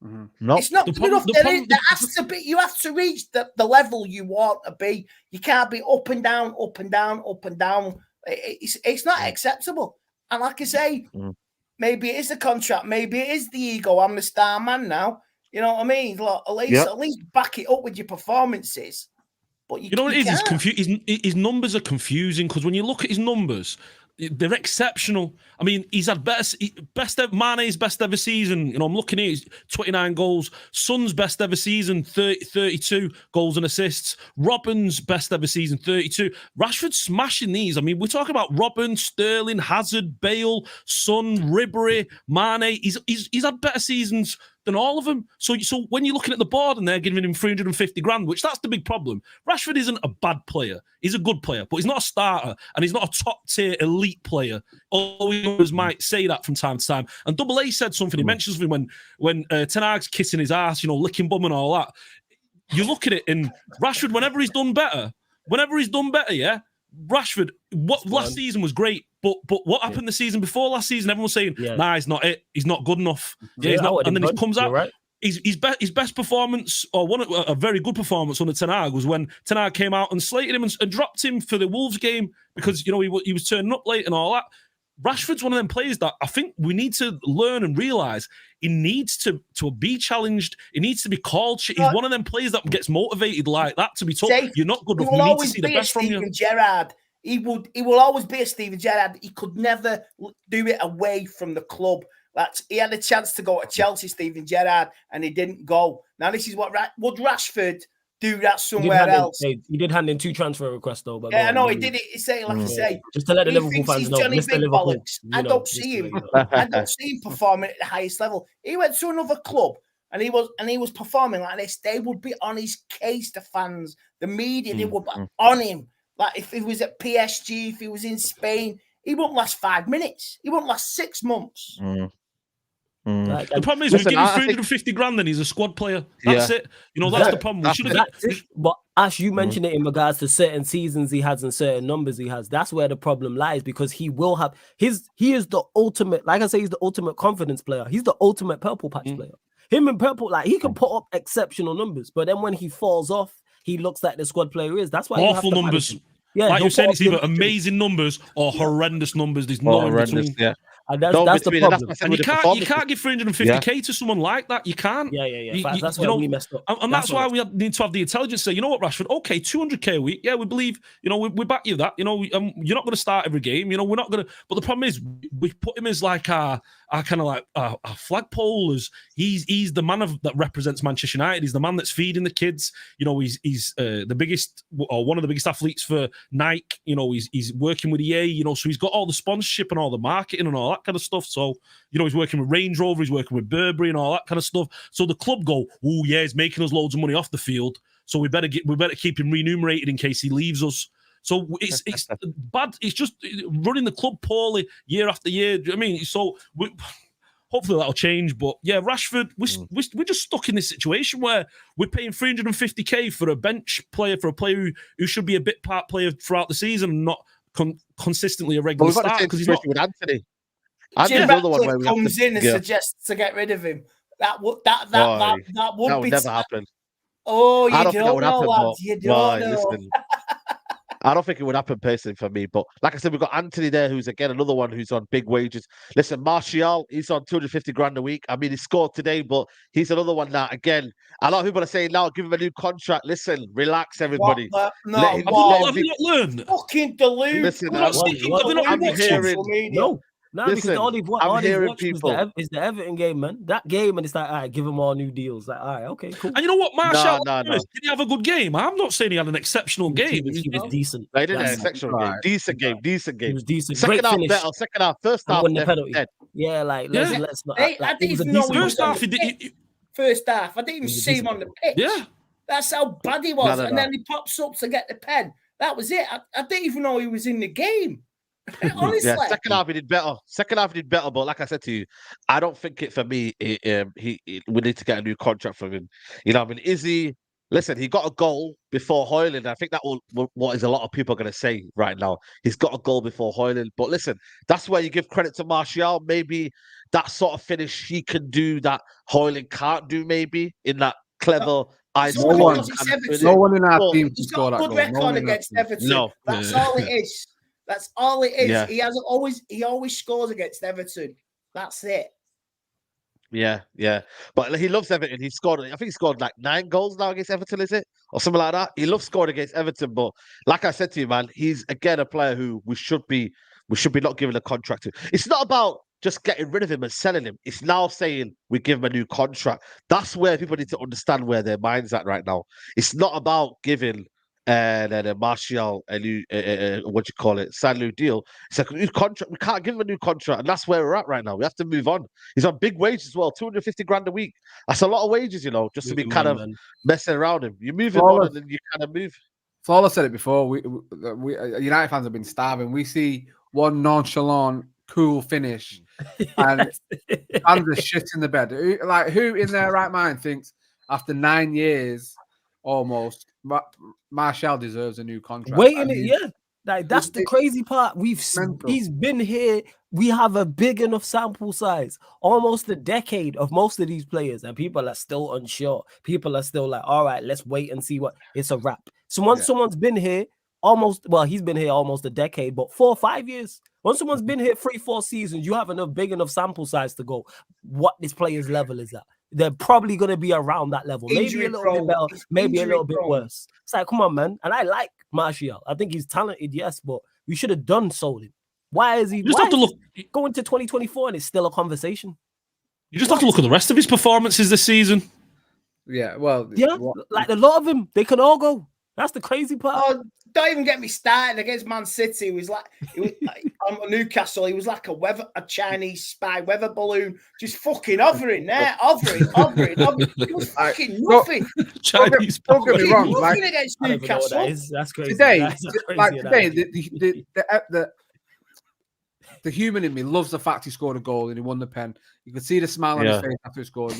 Mm-hmm. No, it's not good enough. There has to be. You have to reach the level you want to be. You can't be up and down, up and down, up and down. It's not acceptable. And like I say, maybe it is the contract. Maybe it is the ego. I'm the star man now. You know what I mean? Like, at least back it up with your performances. But you know what it is? His numbers are confusing because when you look at his numbers, they're exceptional. I mean, he's had Mane's best ever season. You know, I'm looking here, 29 goals. Son's best ever season, 32 goals and assists. Robben's best ever season, 32. Rashford's smashing these. I mean, we're talking about Robben, Sterling, Hazard, Bale, Son, Ribery, Mane. He's had better seasons than all of them. So when you're looking at the board and they're giving him 350 grand, which that's the big problem. Rashford isn't a bad player. He's a good player, but he's not a starter and he's not a top tier elite player. Others might say that from time to time. And Double A said something. He mentions me when Ten Hag's kissing his ass, you know, licking bum and all that. You look at it in Rashford, whenever he's done better, yeah, Rashford, last season was great, but what happened the season before last season? Everyone was saying, nah, he's not it. He's not good enough. Yeah, he's not. And then he comes out. Right. His best performance, or a very good performance under Ten Hag, was when Ten Hag came out and slated him and dropped him for the Wolves game because, you know, he was turning up late and all that. Rashford's one of them players that I think we need to learn and realise he needs to be challenged. He needs to be called. He's one of them players that gets motivated like that to be told, you're not good enough. We need to see the best from you. Gerrard. He will always be a Steven Gerrard. He could never do it away from the club. He had a chance to go to Chelsea, Steven Gerrard, and he didn't go. Now this is what would Rashford do that somewhere else? He did hand in 2 transfer requests though. But I know he did it. He say like I say, just to let the Liverpool fans know, Johnny Big Bollocks. I don't see him. I don't see him performing at the highest level. He went to another club and he was performing like this. They would be on his case. The fans, the media, they would be on him. Like if he was at PSG, if he was in Spain, he wouldn't last 5 minutes. He wouldn't last 6 months. Like, the problem is, we give him 350 grand, then he's a squad player. That's it. You know, that's the problem. But Ash, you mentioned it in regards to certain seasons he has and certain numbers he has. That's where the problem lies, because he will have he is the ultimate, like I say, he's the ultimate confidence player. He's the ultimate purple patch player. Him and purple, like he can put up exceptional numbers, but then when he falls off, he looks like the squad player is. That's why awful numbers. Yeah, like you're saying, it's either amazing numbers or horrendous numbers. There's no in between. Yeah. And that's the problem. And you can't give 350k to someone like that. You can't. Yeah. That's why we messed up. And that's why we need to have the intelligence to say, you know what, Rashford, okay, 200k a week. Yeah, we believe, you know, we back you that. You know, you're not going to start every game. You know, we're not going to. But the problem is, we put him as like our kind of like our flagpole. As he's the man that represents Manchester United. He's the man that's feeding the kids. You know, he's the biggest or one of the biggest athletes for Nike. You know, he's working with EA. You know, so he's got all the sponsorship and all the marketing and all that kind of stuff. So, you know, he's working with Range Rover, he's working with Burberry and all that kind of stuff. So the club go, oh yeah, he's making us loads of money off the field. So we better keep him remunerated in case he leaves us. So it's bad. It's just running the club poorly year after year. I mean, so hopefully that'll change. But yeah, Rashford, we're just stuck in this situation where we're paying 350k for a bench player, for a player who should be a bit part player throughout the season and not consistently a regular start, because he's not with Anthony. Jim Ratcliffe comes in and suggests to get rid of him. That would never happen. Oh, you don't know, lads. You don't know. Listen, I don't think it would happen personally for me. But like I said, we've got Anthony there, who's again another one who's on big wages. Listen, Martial, he's on 250 grand a week. I mean, he scored today, but he's another one that, again, a lot of people are saying now, give him a new contract. Listen, relax, everybody. Have you not learned? Fucking delude. Listen, I'm hearing. No, because all they've watched is the Everton game, man. That game, and it's like, all right, give them all new deals. Like, all right, okay, cool. And you know what, Martial, did he have a good game? I'm not saying he had an exceptional game. He was decent. He didn't have an exceptional game. Decent game. He was decent. Second half better. Second half. First half, dead. Yeah, like let's not. I didn't even know first half. First half, I didn't even see him on the pitch. Yeah, that's how bad he was. And then he pops up to get the pen. That was it. I didn't even know he was in the game. Honestly. Yeah, second half he did better. Second half he did better, but like I said to you, I don't think it for me. We need to get a new contract from him. You know, I mean, listen, he got a goal before Hojlund. I think that what is a lot of people are going to say right now. He's got a goal before Hojlund, but listen, that's where you give credit to Martial. Maybe that sort of finish he can do that Hojlund can't do. Maybe in that clever. No one in our team can score that goal. Good record against Everton. No, that's all it is. That's all it is. Yeah. He always scores against Everton. That's it. Yeah. But he loves Everton. I think he scored like 9 goals now against Everton, is it? Or something like that. He loves scoring against Everton. But like I said to you, man, he's again a player who we should be not giving a contract to. It's not about just getting rid of him and selling him. It's now saying we give him a new contract. That's where people need to understand where their mind's at right now. It's not about giving Martial a new sign a new deal. It's like a new contract. We can't give him a new contract, and that's where we're at right now. We have to move on. He's on big wages as well, 250 grand a week. That's a lot of wages, just to be kind of messing around him. You move him on, and then you kind of move. Flawless said it before. We United fans have been starving. We see one nonchalant, cool finish, and fans are shit in the bed. Who in their right mind thinks after 9 years almost Martial deserves a new contract? That's the crazy part. He's been here. We have a big enough sample size, almost a decade of most of these players, and people are still unsure. People are still like, all right, let's wait and see what it's a wrap. Someone's been here he's been here almost a decade, but 4 or 5 years. Once someone's been here 3-4 seasons, you have enough big enough sample size to go what this player's level is at. They're probably going to be around that level. Maybe a little bit better, maybe a little bit worse. It's like, come on, man. And I like Martial. I think he's talented, yes, but we should have sold him. Why is he going to 2024 and it's still a conversation? You just have to look at the rest of his performances this season. Yeah, well, like a lot of them, they can all go. That's the crazy part. Oh, don't even get me started against Man City. He was like Newcastle. He was like a Chinese spy weather balloon, just fucking hovering there, hovering. It was fucking nothing. Don't get me wrong. Nothing against Newcastle. That's crazy. Today, the human in me loves the fact he scored a goal and he won the pen. You could see the smile on his face after he scored.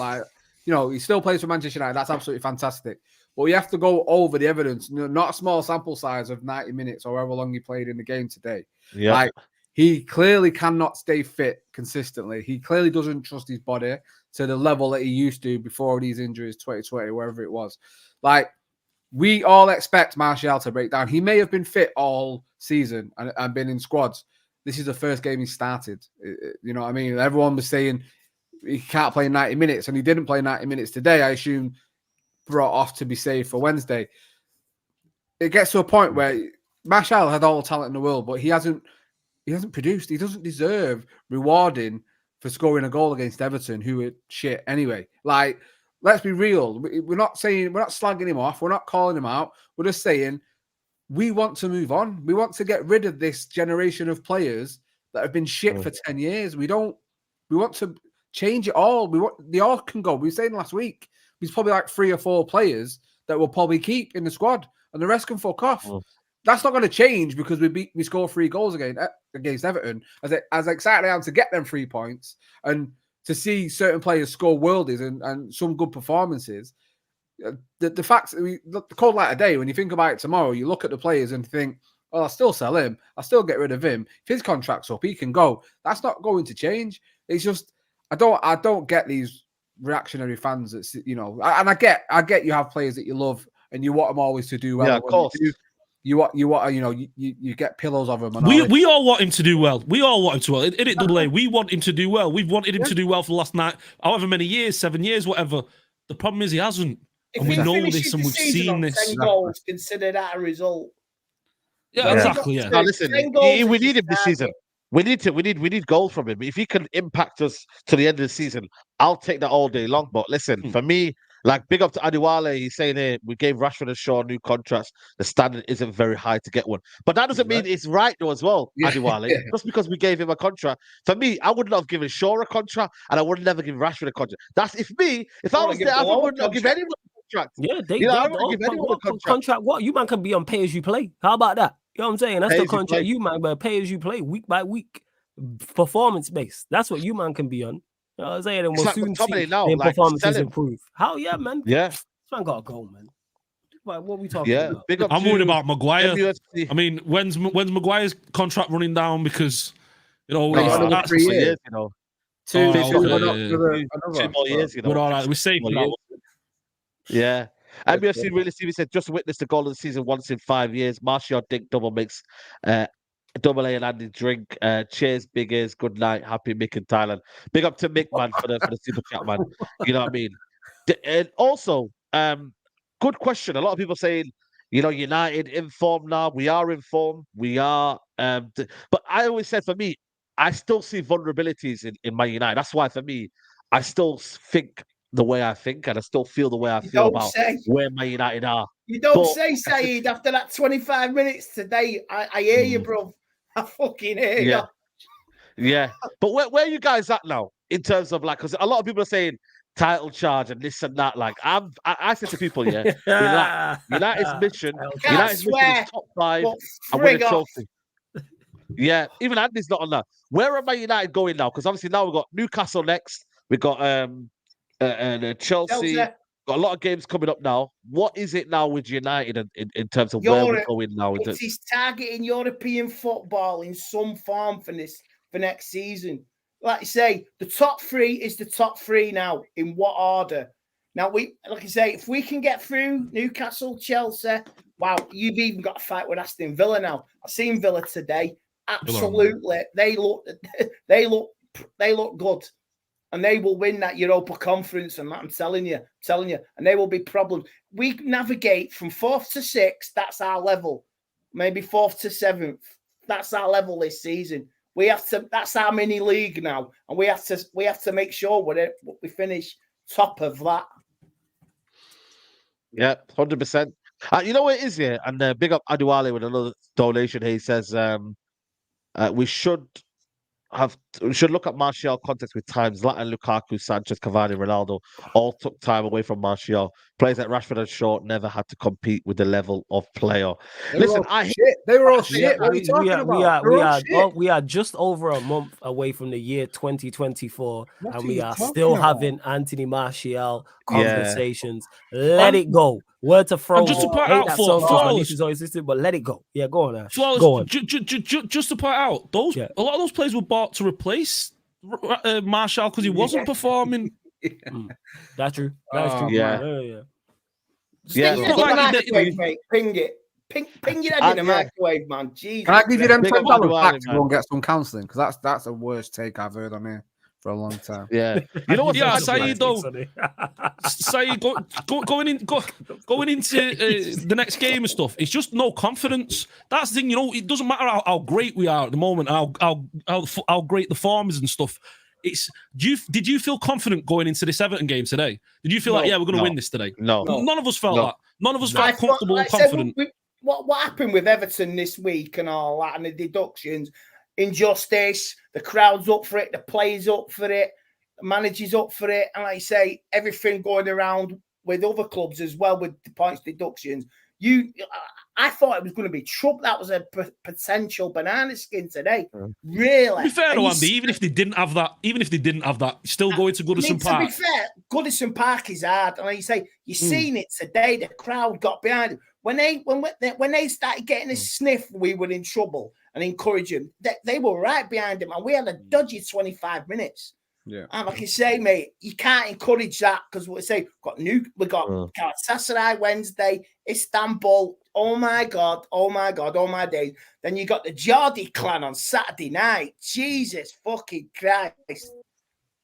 He still plays for Manchester United. That's absolutely fantastic. But you have to go over the evidence, not a small sample size of 90 minutes or however long he played in the game today. Yeah. He clearly cannot stay fit consistently. He clearly doesn't trust his body to the level that he used to before these injuries, 2020, wherever it was. We all expect Martial to break down. He may have been fit all season and been in squads. This is the first game he started. You know what I mean? Everyone was saying he can't play 90 minutes, and he didn't play 90 minutes today. I assume brought off to be saved for Wednesday. It gets to a point where Martial had all the talent in the world, but he hasn't produced. He doesn't deserve rewarding for scoring a goal against Everton, who are shit anyway. Let's be real. We're not slagging him off. We're not calling him out. We're just saying we want to move on. We want to get rid of this generation of players that have been shit for 10 years. We want to change it all. They all can go. We were saying last week, there's probably 3 or 4 players that we'll probably keep in the squad, and the rest can fuck off. That's not going to change because we score 3 goals against Everton. As excited I am to get them 3 points and to see certain players score worldies and some good performances. The fact that the cold light of day, when you think about it tomorrow, you look at the players and think, "Oh, I'll still sell him. I'll still get rid of him. If his contract's up, he can go." That's not going to change. It's just I don't get these reactionary fans that's and I get you have players that you love and you want them always to do well. Yeah, of course. You get pillows of them. And we all want him to do well. We all want him to well. In it, double A, we want him to do well. We've wanted him to do well for the last however many years, 7 years, whatever. The problem is he hasn't, and we know this, and we've seen this. 10 goals, consider that a result. Yeah, exactly. Yeah. Now listen, we need him this season. We need goals from him. If he can impact us to the end of the season, I'll take that all day long. But listen, for me, big up to Adewale, he's saying here, we gave Rashford and Shaw new contracts. The standard isn't very high to get one. But that doesn't mean it's right though as well, Adewale. Just because we gave him a contract. For me, I would not have given Shaw a contract, and I would never give Rashford a contract. That's if I was there, I would not give anyone a contract. Yeah, they You know, I got don't give anyone a contract. What? You man can be on pay as you play. How about that? You know what I'm saying? That's Pay the as you contract play. you man, but pay as you play, week by week, performance based. That's what you man can be on. You know what I'm saying? And It's we'll like soon see McTominay now, their like, performances sell him. improve. How? Yeah, man. Yeah, This man gotta go, man. What are we talking yeah. about? Big up I'm to worried about Maguire. MUFC. I mean, when's Maguire's contract running down? Because you know, No, it's- another that's- 3 years. You know, Two, Oh, two, okay, another, yeah. two more years. You know, we're all right. We're safe More for that years. one. Yeah. MUFC really see. We said just witnessed the golden season once in 5 years. Martial Dick double mix, double A and Andy drink. Cheers, big ears. Good night. Happy Mick in Thailand. Big up to Mick, man, for the super chat, man. You know what I mean? And also, good question. A lot of people saying, you know, United in form now. We are in form. We are. But I always said, for me, I still see vulnerabilities in Man United. That's why, for me, I still think the way I think, and I still feel the way I feel about where Man United are. You don't But- say, Saeed, after that 25 minutes today. I hear you, bro. I fucking hear you. Yeah. But where are you guys at now in terms of, like, because a lot of people are saying title charge and this and that. Like, I said to people, United's mission is top 5 and win a trophy. Yeah, even Andy's not on that. Where am I United going now? Because obviously now we've got Newcastle next. We've got Chelsea. Got a lot of games coming up now. What is it now with United in terms of where we're going now? He's targeting European football in some form for next season. Like I say, the top 3 is the top 3 now. In what order? Now like I say, if we can get through Newcastle, Chelsea, wow, you've even got to fight with Aston Villa now. I've seen Villa today. Absolutely, they look good, and they will win that Europa Conference. And I'm telling you, and they will be problems. We navigate from 4th to 6th. That's our level. Maybe 4th to 7th. That's our level this season. We have to. That's our mini league now, and we have to make sure we finish top of that. Yeah, 100%. You know what it is here, and big up Aduale with another donation. He says we should look at Martial context with time. Zlatan, Lukaku, Sanchez, Cavani, Ronaldo all took time away from Martial. Players like Rashford and Shaw never had to compete with the level of player. Listen, they were all shit. What are you talking about? We are just over a month away from the year 2024, and we are still having Anthony Martial conversations. Let it go. Word to throw. Just to point out, but let it go. Yeah, go on, Ash. Flawless, go on. Just to point out, a lot of those players were bought to replace Martial because he wasn't performing. That's true. That's true. Yeah. Ping it. Ping it in the microwave, man. Jesus. Can I give you them $10 back to go and get some counselling? Because that's the worst take I've heard on here for a long time. Yeah. You know what? Yeah, Saeed, though. Saeed, going into the next game and stuff, it's just no confidence. That's the thing, you know. It doesn't matter how great we are at the moment, how great the form is and stuff. Did you feel confident going into this Everton game today? Did you feel like, we're going to win this today? No. None of us felt that. None of us felt comfortable and confident. What happened with Everton this week and all that, and the deductions, injustice, the crowd's up for it, the players up for it, the manager's up for it, and like I say, everything going around with other clubs as well with the points deductions. I thought it was going to be trouble. That was a potential banana skin today. Really. To be fair, though, Andy, even if they didn't have that, still going to Goodison Park. To be fair, Goodison Park is hard, and like you say, you've seen it today. The crowd got behind it. When they started getting a sniff, we were in trouble, and encouraging. They were right behind him, and we had a dodgy 25 minutes. Yeah, and like I say, mate, you can't encourage that because we got Galatasaray Wednesday, Istanbul. Oh my god, oh my days. Then you got the Jardy clan on Saturday night. Jesus fucking Christ.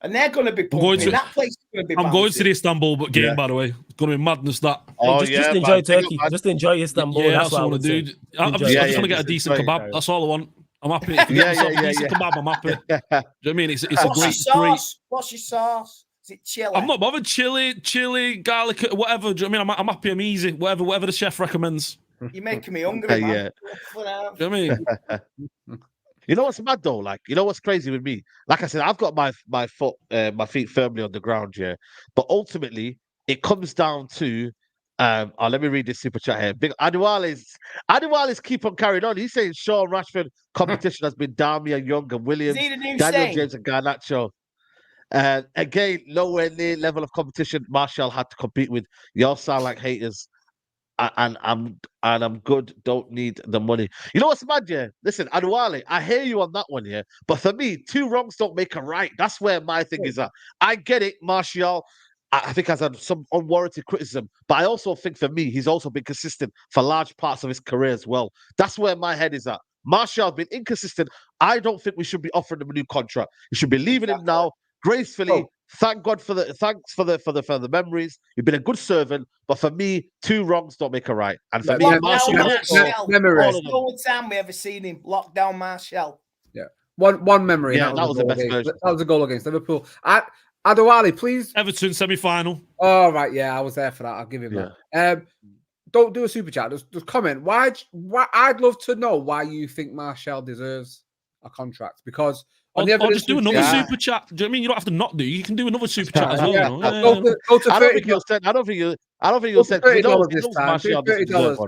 And they're going to be pumping. That place is going to be I'm going to the Istanbul game, by the way. It's going to be madness, that. Just enjoy Turkey. Just enjoy Istanbul. Yeah, that's what I want to do. I'm just trying to get a decent kebab. That's all I want. I'm happy. If you get myself a decent kebab, I'm happy. Do you know what I mean? It's a great. What's your sauce? Is it chili? I'm not bothered. Chili, garlic, whatever. Do you know what I mean? I'm happy. I'm easy. Whatever the chef recommends. You're making me hungry, man. Do you know what I mean? You know what's mad though? Like, you know what's crazy with me? Like I said, I've got my feet firmly on the ground here. But ultimately, it comes down to let me read this super chat here. Big Adewale's keep on carrying on. He's saying Shaw Rashford competition has been Damia, Young, and Williams, Is he the new Daniel Saint? James, and Garnacho. Again, nowhere near level of competition Martial had to compete with. Y'all sound like haters. And I'm good. Don't need the money. You know what's mad, yeah? Listen, Adewale, I hear you on that one, yeah. But for me, 2 wrongs don't make a right. That's where my thing is at. I get it, Martial. I think has had some unwarranted criticism, but I also think for me, he's also been consistent for large parts of his career as well. That's where my head is at. Martial's been inconsistent. I don't think we should be offering him a new contract. We should be leaving him now gracefully. Thank God for the memories. You've been a good servant, but for me, 2 wrongs don't make a right. And for me, Martial, That's the only time we ever seen him lock down Martial. Yeah, one memory. Yeah, that was the best version. That was a goal against Liverpool. Adewale, please. Everton semi-final. Oh, right. Yeah, I was there for that. I'll give him that. Don't do a super chat. Just comment. Why? I'd love to know why you think Martial deserves a contract. Because or just do another super chat. Do you know what I mean? You don't have to not do. You can do another super chat as well. Yeah. You know? Go to I don't think you'll send $30 this time. $30.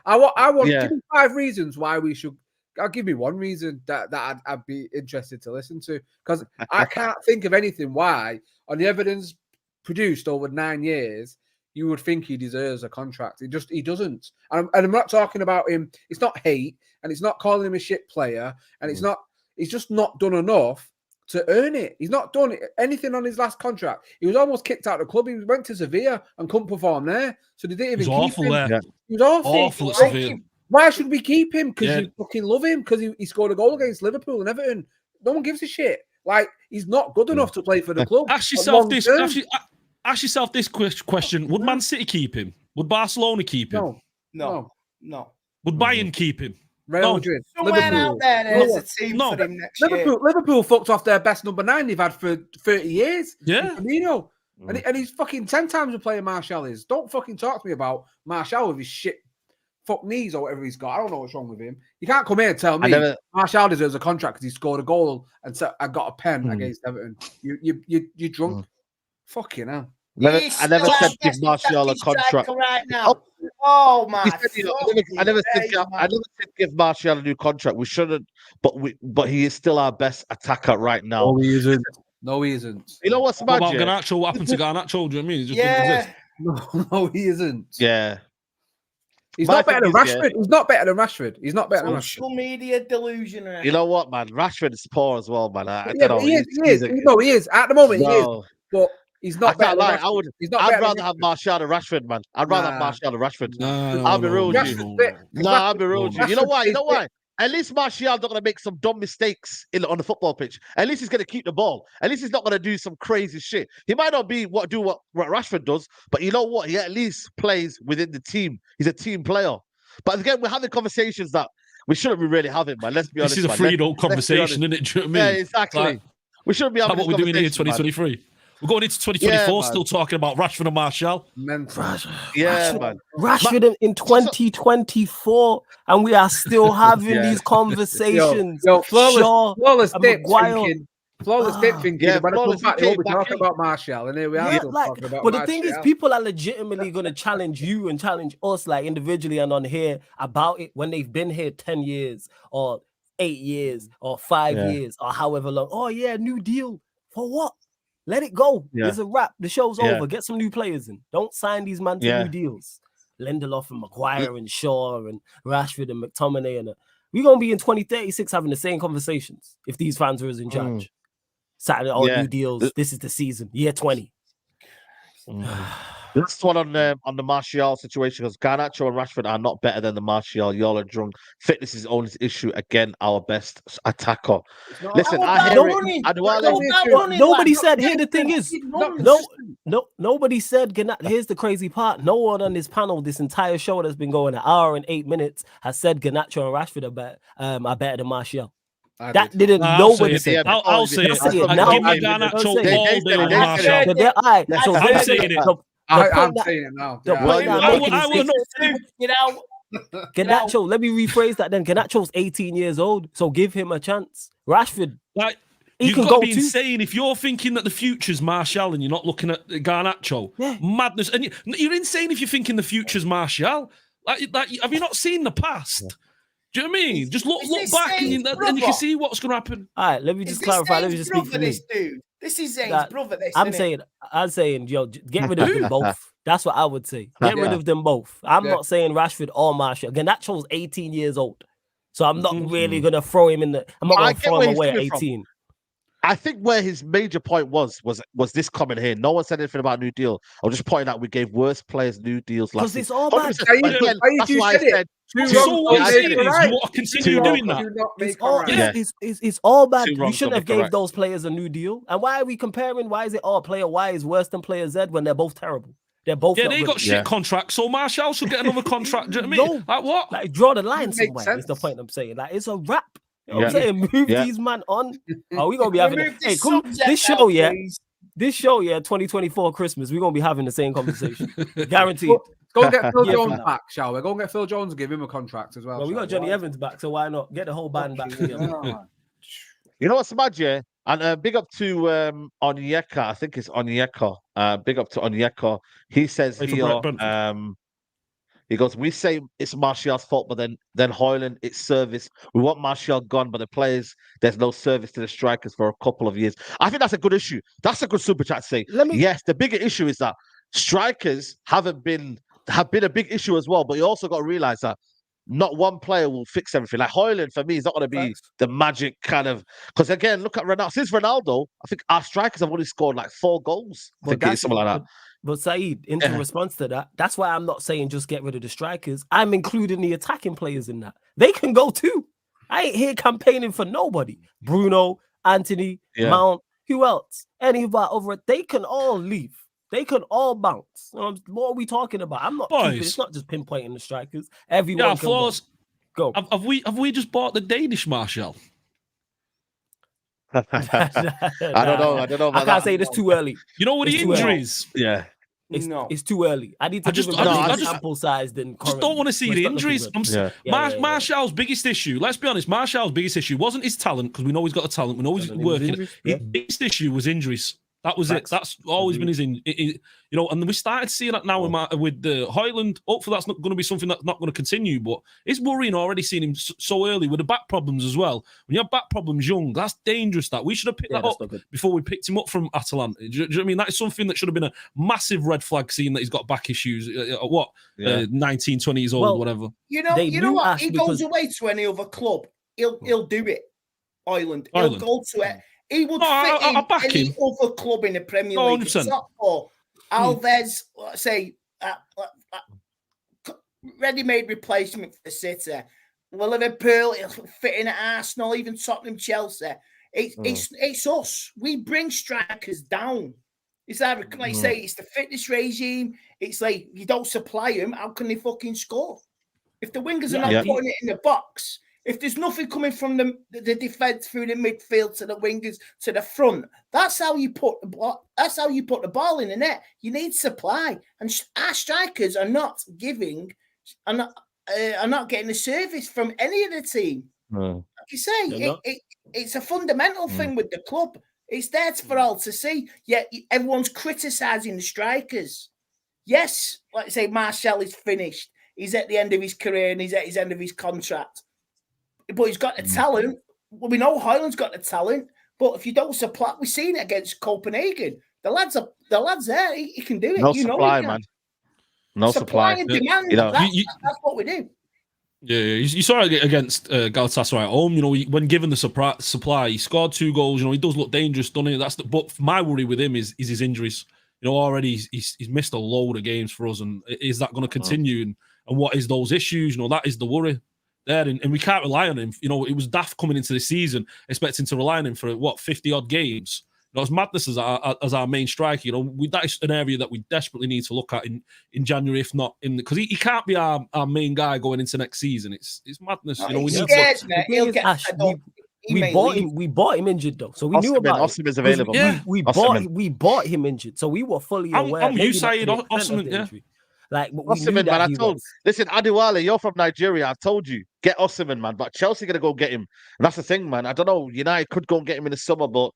I want give me 5 reasons why we should. I'll give me one reason that I'd be interested to listen to, because I can't think of anything why, on the evidence produced over 9 years, you would think he deserves a contract. He doesn't. And I'm not talking about him. It's not hate, and it's not calling him a shit player, and it's not. He's just not done enough to earn it. He's not done anything on his last contract. He was almost kicked out of the club. He went to Sevilla and couldn't perform there, so they didn't even keep him. There. He was awful. Awful at Sevilla. Why should we keep him? Because you fucking love him. Because he scored a goal against Liverpool and Everton. No one gives a shit. Like, he's not good enough to play for the club. Ask yourself this question: would Man City keep him? Would Barcelona keep him? No. Would Bayern keep him? Real Madrid. Somewhere out there's a team for him next year. Liverpool fucked off their best number 9 they've had for 30 years. Yeah. Firmino. And he's fucking 10 times the player Martial is. Don't fucking talk to me about Martial with his shit fuck knees or whatever he's got. I don't know what's wrong with him. You can't come here and tell me Martial deserves a contract because he scored a goal and I got a pen against Everton. You're drunk. Fucking hell. I never said give Martial a contract right now. Oh my! I never said give Martial a new contract. We shouldn't, but he is still our best attacker right now. No, he isn't. You know what's What magic? about Garnacho? What happened to Garnacho? Do you know what I mean? He just doesn't exist. No, he isn't. Yeah. He's not better than Rashford. He's not better than Rashford. He's not better than Rashford. Social media delusion. You know what, man? Rashford is poor as well, man. I Yeah, don't know. he is. No, he is. At the moment, he is. But he's not better than Rashford. I'd rather have Martial than Rashford, man. I'd rather have Martial than Rashford. I'll be real with you. I'll be real with you. You know why? You know why? At least Martial's not going to make some dumb mistakes on the football pitch. At least he's going to keep the ball. At least he's not going to do some crazy shit. He might not be what Rashford does, but you know what? He at least plays within the team. He's a team player. But again, we're having conversations that we shouldn't be really having, man. Let's be honest. This is a free-roll conversation, isn't it? Do you know what I mean? Yeah, exactly. Like, we shouldn't be having what we're doing here in 2023. We're going into 2024 still talking about Rashford and Martial. Man. Rashford in 2024, and we are still having these conversations. Flawless dip thinking. When I come back, they will be talking about Martial, and here we are. But the thing is, people are legitimately going to challenge you and challenge us, like individually and on here, about it when they've been here 10 years or 8 years or 5 years or however long. Oh yeah, new deal for what? Let it go. It's a wrap. The show's over. Get some new players in. Don't sign these man to new deals. Lindelof and Maguire and Shaw and Rashford and McTominay and we're gonna be in 2036 having the same conversations if these fans were in charge. Signing all new deals. This is the season, year 20. Last one on the Martial situation, because Garnacho and Rashford are not better than the Martial. Y'all are drunk. Fitness is only issue. Again, our best attacker. Listen, I hear it. Nobody said. Here the thing is, nobody said. Here's the crazy part. No one on this panel, this entire show that's been going an hour and 8 minutes, has said Garnacho and Rashford are better than Martial. That didn't nobody say. I'll say it. Now give me Garnacho all day on Martial. I'm saying it. I'm saying it now. Garnacho, let me rephrase that then. Garnacho's 18 years old, so give him a chance. Rashford, You've can got go to be too. insane if you're thinking that the future's Martial and you're not looking at Garnacho. Yeah. Madness. And you're insane if you're thinking the future's Martial. Like, have you not seen the past? Do you know what I mean? Just look back and you can see what's going to happen. All right, let me just clarify. Let me just speak for me. This dude. This is Zane's brother. I'm saying, yo, get rid of them both. That's what I would say. Get rid of them both. I'm not saying Rashford or Martial. Again, that show's 18 years old. So I'm not really going to throw him in the... I'm not going to throw him away at 18. I think where his major point was this comment here. No one said anything about New Deal. I was just pointing out we gave worst players new deals last season. Because it's all bad. That's why I said... So what I'm saying is you want to continue doing that. It's all bad. You shouldn't have gave those players a new deal. And why are we comparing? Why is it player Y is worse than player Z when they're both terrible? They're both they got shit contracts, so Martial should get another contract. Do you know what I mean? Like what? Like draw the line somewhere. Is the point I'm saying. Like it's a wrap. You know what I'm saying? Move these man on. Oh, we're gonna be having this show, 2024 Christmas, we're gonna be having the same conversation. Guaranteed. Go get Phil Jones back, shall we? Go and get Phil Jones and give him a contract as well. Well, we got Johnny Evans back, so why not get the whole band back together? You know what's mad, yeah? And big up to Onyeka. I think it's Onyeka. Big up to Onyeka. He says he goes, we say it's Martial's fault, but then Hojlund, it's service. We want Martial gone, but the players, there's no service to the strikers for a couple of years. I think that's a good issue. That's a good super chat to say. Yes, the bigger issue is that strikers have been a big issue as well, but you also got to realize that not one player will fix everything. Like Hojlund, for me, is not going to be the magic kind of... Because again, look at Ronaldo. Since Ronaldo, I think our strikers have only scored like 4 goals. I think it's something like that. But Saeed, in response to that, that's why I'm not saying just get rid of the strikers. I'm including the attacking players in that. They can go too. I ain't here campaigning for nobody. Bruno, Anthony, Mount, who else? Anybody over it, they can all leave. They can all bounce. What are we talking about? I'm not keeping, it's not just pinpointing the strikers. Everyone can go. Have we just bought the Danish Martial? I don't know. I can't say this too early. You know what the injuries? Yeah. It's too early. I need to give him a sample size. Then just don't want to see the injuries. Martial's biggest issue, let's be honest, Martial's biggest issue wasn't his talent, because we know he's got a talent. We know he's working. His biggest issue was injuries. That was it. That's always been his, and we started seeing that now with the Hojlund. Hopefully, that's not going to be something that's not going to continue. But it's worrying already seeing him so early with the back problems as well. When you have back problems young, that's dangerous. That we should have picked that up before we picked him up from Atalanta. Do you know what I mean? That is something that should have been a massive red flag, seeing that he's got back issues. 19, 20 years old, whatever. You know what? He goes away to any other club, he'll do it. Hojlund. He'll go to it. He would fit in any other club in the Premier League. 100%. Except for Alves, say, ready-made replacement for City. Well, Liverpool, he'll fit in at Arsenal, even Tottenham, Chelsea. It's us. We bring strikers down. It's like say, it's the fitness regime. It's like, you don't supply them, how can they fucking score? If the wingers are not putting it in the box... If there's nothing coming from the defense through the midfield to the wingers to the front, that's how you put the ball in the net. You need supply, and our strikers are not getting the service from any of the team. Like you say, it's a fundamental thing with the club. It's there for all to see. Yet everyone's criticising the strikers. Yes, like I say, Martial is finished. He's at the end of his career and he's at his end of his contract. But he's got the talent. Well, we know Hojlund's got the talent. But if you don't supply, we've seen it against Copenhagen. The lads there. He can do it. No supply, man. No supply. And demand. That's what we do. Yeah, you saw it against Galatasaray at home. When given the supply, he scored 2 goals. He does look dangerous, doesn't he? But my worry with him is his injuries. Already he's missed a load of games for us, and is that going to continue? And what is those issues? That is the worry. There and we can't rely on him. It was daft coming into the season, expecting to rely on him for 50 odd games. It's madness as our main striker. That is an area that we desperately need to look at in January, if not because he can't be our main guy going into next season. It's madness. We bought him injured though, so we knew about it. Osimhen is available. We bought him injured, so we were fully aware. Osimhen, Like, Osimhen, man, listen, Adiwale, you're from Nigeria. I've told you. get Osimhen, man. But Chelsea going to go get him. And that's the thing, man. I don't know. United could go and get him in the summer, but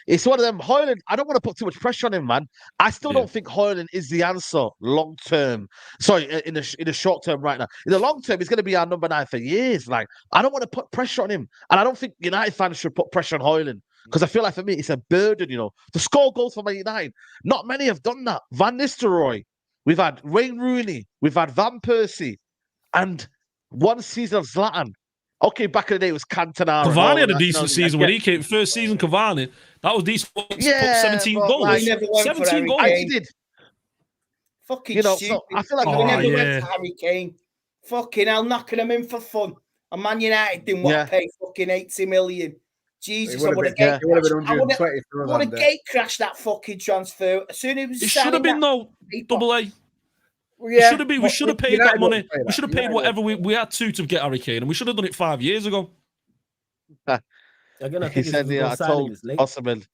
it's one of them. Hojlund, I don't want to put too much pressure on him, man. I still don't think Hojlund is the answer long term. Sorry, in the short term right now. In the long term, he's going to be our number 9 for years. Like, I don't want to put pressure on him. And I don't think United fans should put pressure on Hojlund. Because I feel like for me, it's a burden, to score goals for Man United. Not many have done that. Van Nistelrooy, we've had Wayne Rooney, we've had Van Persie, and one season of Zlatan. Okay, back in the day it was Cantona. Cavani had a decent season when he came. First season, Cavani, that was decent. Yeah, 17 goals. 17 goals. He did. Fucking stupid. So I feel like we never went to Harry Kane. Fucking hell, knocking him in for fun. And Man United didn't want to pay fucking 80 million. Jesus, I would have gate crashed that fucking transfer as soon as it was. It should have been though. Double A. Yeah, we should have paid that money. We should have paid whatever we had to get Harry Kane, and we should have done it 5 years ago. Again, I he think said, I told Osimhen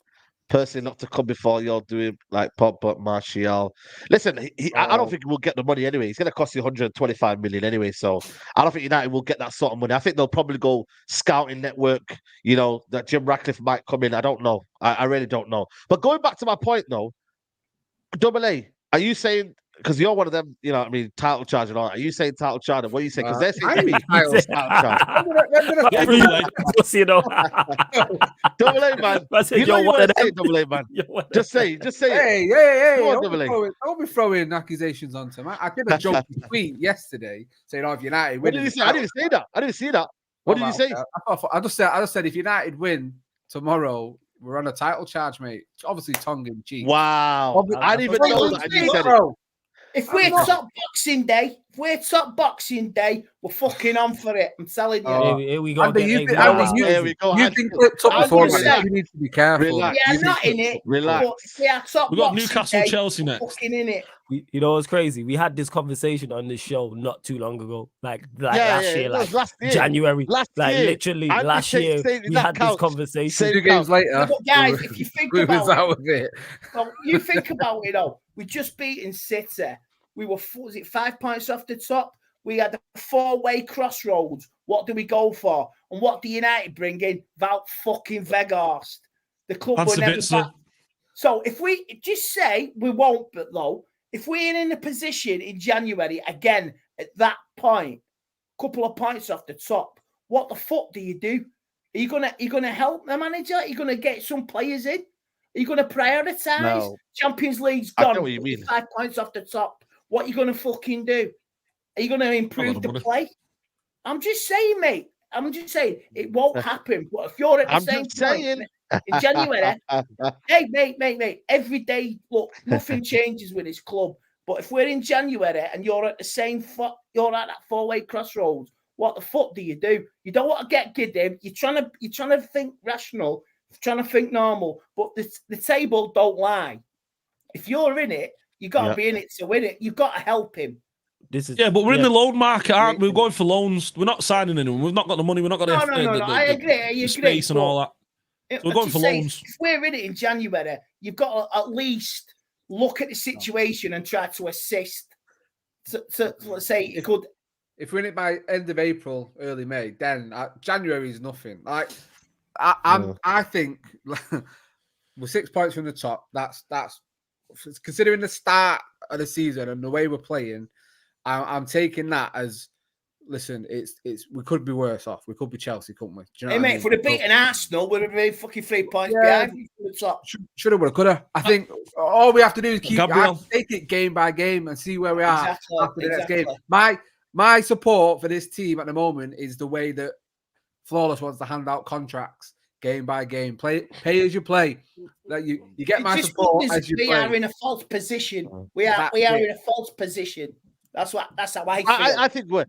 personally not to come before you're doing like Pogba, Martial. Listen, I don't think we'll get the money anyway. It's going to cost you 125 million anyway. So I don't think United will get that sort of money. I think they'll probably go scouting network, that Jim Ratcliffe might come in. I don't know. I really don't know. But going back to my point though, Double A, are you saying, because you're one of them, title charge and all that. Are you saying title charge? What are you saying? Because they're saying to me, title charge. Double A, man. Double A, man. Just say. Hey. Don't be throwing accusations onto him. I did a joke tweet yesterday saying, if United win. What did you say? I didn't see that. What did you say? I just said, if United win tomorrow, we're on a title charge, mate. Obviously, tongue in cheek. Wow. I didn't even know that you said it. If we're top Boxing Day, we're fucking on for it. I'm telling you. Here we go. You've been clipped up before, but you need to be careful. Relax. Yeah, not in it. Relax. We got Newcastle, Chelsea next. Fucking in it. You know what's crazy? We had this conversation on this show not too long ago, last year, January, literally last year. We had this conversation. 2 games later, but guys, if you think about it, you think about it, we just beaten City. We were 5 points off the top. We had a 4-way crossroads. What do we go for? And what do United bring in? Wout fucking Weghorst. The club were never back. So if we just say we won't, but though, if we're in a position in January again at that point, couple of points off the top, what the fuck do you do? Are you gonna help the manager? Are you gonna get some players in? Are you gonna prioritize? No. Champions League's gone. 5 points off the top. What are you gonna fucking do? Are you gonna improve the play? I'm just saying, mate. I'm just saying it won't happen. But if you're at the same point in January, hey, mate, every day, look, nothing changes with this club. But if we're in January and you're at that 4-way crossroads, what the fuck do? You don't want to get giddy. You're trying to think rational, trying to think normal. But the table don't lie. If you're in it, you got to be in it to win it. You've got to help him. But we're in the loan market, aren't we? We're going for loans. We're not signing anyone. We've not got the money. We're not got the I agree. The space and all that. So we're going for loans. If we're in it in January, you've got to at least look at the situation and try to assist. Let's say it could. If we're in it by end of April, early May, then January is nothing. Like I think we're 6 points from the top. That's considering the start of the season and the way we're playing. I'm taking that as, listen, it's we could be worse off. We could be Chelsea, couldn't we? Do you know mate, if we'd have beaten Arsenal, we'd have been fucking 3 points behind the top. Should have, could have. I think all we have to do is take it game by game and see where we are after the next game. My support for this team at the moment is the way that Flawless wants to hand out contracts game by game. Pay as you play. That you get my support as you play. We are in a false position. We are in a false position. That's how I feel. I think we're